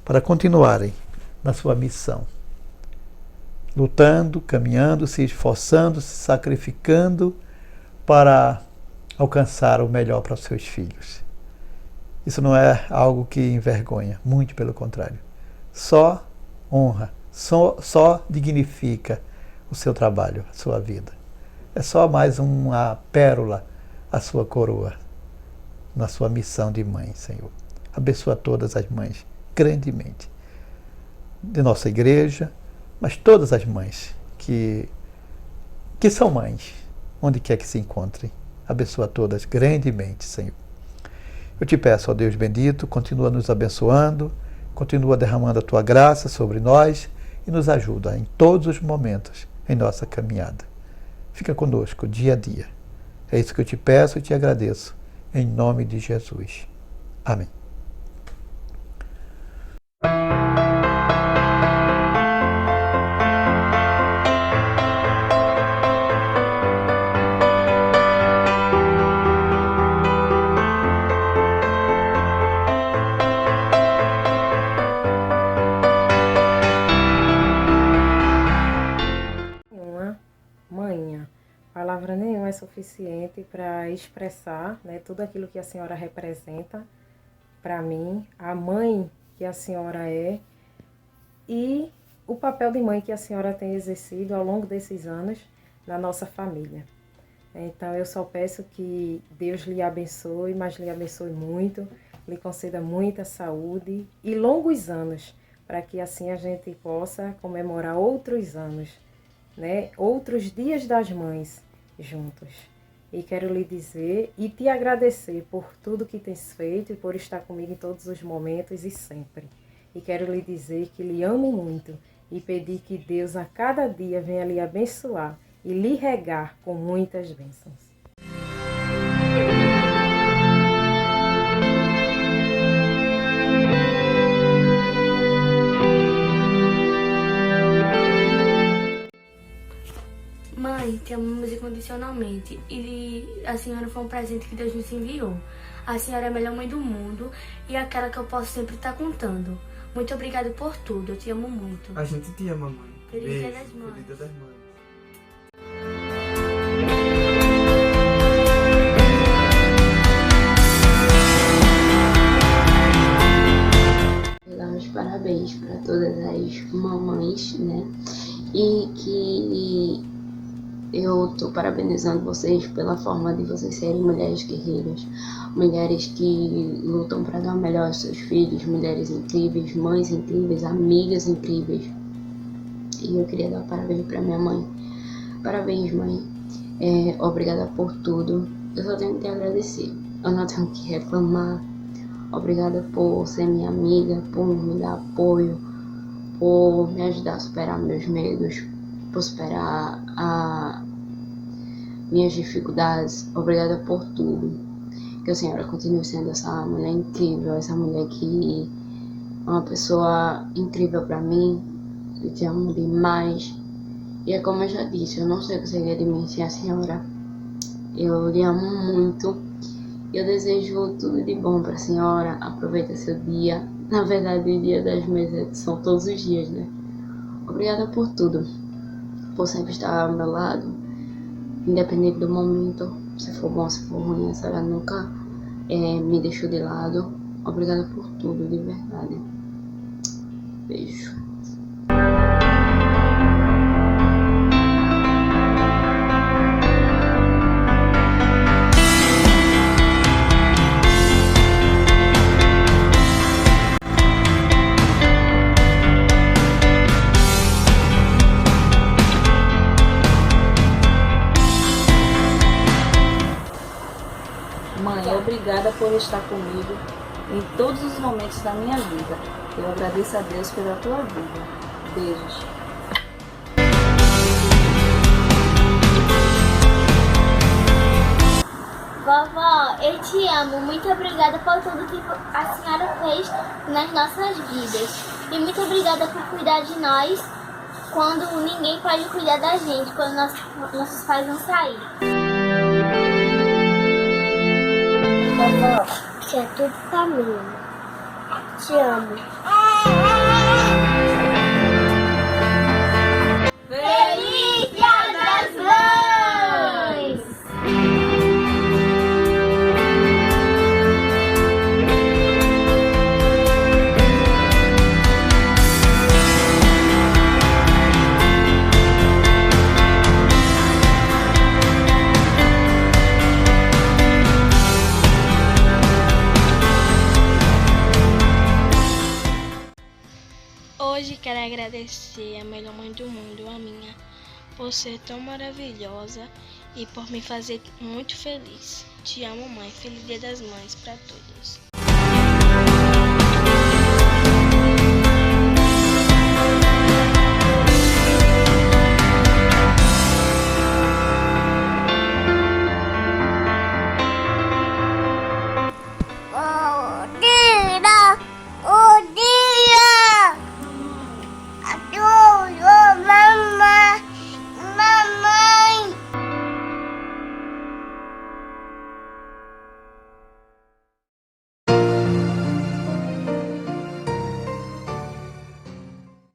para continuarem na sua missão, lutando, caminhando, se esforçando, se sacrificando para alcançar o melhor para os seus filhos. Isso não é algo que envergonha, muito pelo contrário. Só honra, só dignifica o seu trabalho, a sua vida. É só mais uma pérola à sua coroa, na sua missão de mãe, Senhor. Abençoa todas as mães, grandemente, de nossa igreja, mas todas as mães que são mães, onde quer que se encontrem. Abençoa todas grandemente, Senhor. Eu te peço, ó Deus bendito, continua nos abençoando, continua derramando a tua graça sobre nós e nos ajuda em todos os momentos em nossa caminhada. Fica conosco dia a dia. É isso que eu te peço e te agradeço, em nome de Jesus. Amém. Palavra nenhuma é suficiente para expressar, né, tudo aquilo que a senhora representa para mim, a mãe que a senhora é e o papel de mãe que a senhora tem exercido ao longo desses anos na nossa família. Então eu só peço que Deus lhe abençoe, mas lhe abençoe muito, lhe conceda muita saúde e longos anos, para que assim a gente possa comemorar outros anos, né, outros dias das mães juntos. E quero lhe dizer e te agradecer por tudo que tens feito e por estar comigo em todos os momentos e sempre. E quero lhe dizer que lhe amo muito e pedir que Deus a cada dia venha lhe abençoar e lhe regar com muitas bênçãos. Mãe, te amamos incondicionalmente e a senhora foi um presente que Deus nos enviou. A senhora é a melhor mãe do mundo e aquela que eu posso sempre estar contando. Muito obrigada por tudo, eu te amo muito. A gente te ama, mãe. Feliz Beijo. Dia das Mães. Feliz Dia das Mães. Dar os parabéns para todas as mamães, né? E que eu tô parabenizando vocês pela forma de vocês serem mulheres guerreiras, mulheres que lutam para dar o melhor aos seus filhos, mulheres incríveis, mães incríveis, amigas incríveis. E eu queria dar parabéns para minha mãe. Parabéns, mãe. Obrigada por tudo. Eu só tenho que te agradecer. Eu não tenho que reclamar. Obrigada por ser minha amiga, por me dar apoio, por me ajudar a superar meus medos, por superar minhas dificuldades. Obrigada por tudo. Que a senhora continue sendo essa mulher incrível, essa mulher que é uma pessoa incrível para mim. Eu te amo demais. E é como eu já disse, eu não sei o que seria de mim sem a senhora. Eu lhe amo muito. Eu desejo tudo de bom para a senhora. Aproveita seu dia. Na verdade, o Dia das Mães são todos os dias, né? Obrigada por tudo. Por sempre estar ao meu lado. Independente do momento. Se for bom, se for ruim, a senhora nunca me deixou de lado. Obrigada por tudo, de verdade. Beijo. Mãe, obrigada por estar comigo em todos os momentos da minha vida. Eu agradeço a Deus pela tua vida. Beijos. Vovó, eu te amo. Muito obrigada por tudo que a senhora fez nas nossas vidas. E muito obrigada por cuidar de nós quando ninguém pode cuidar da gente, quando nossos pais vão sair. Vovó, você é tudo pra mim. Te amo. Feliz Dia das Mães! Hoje quero agradecer a melhor mãe do mundo, a minha, por ser tão maravilhosa e por me fazer muito feliz. Te amo, mãe. Feliz Dia das Mães para todos.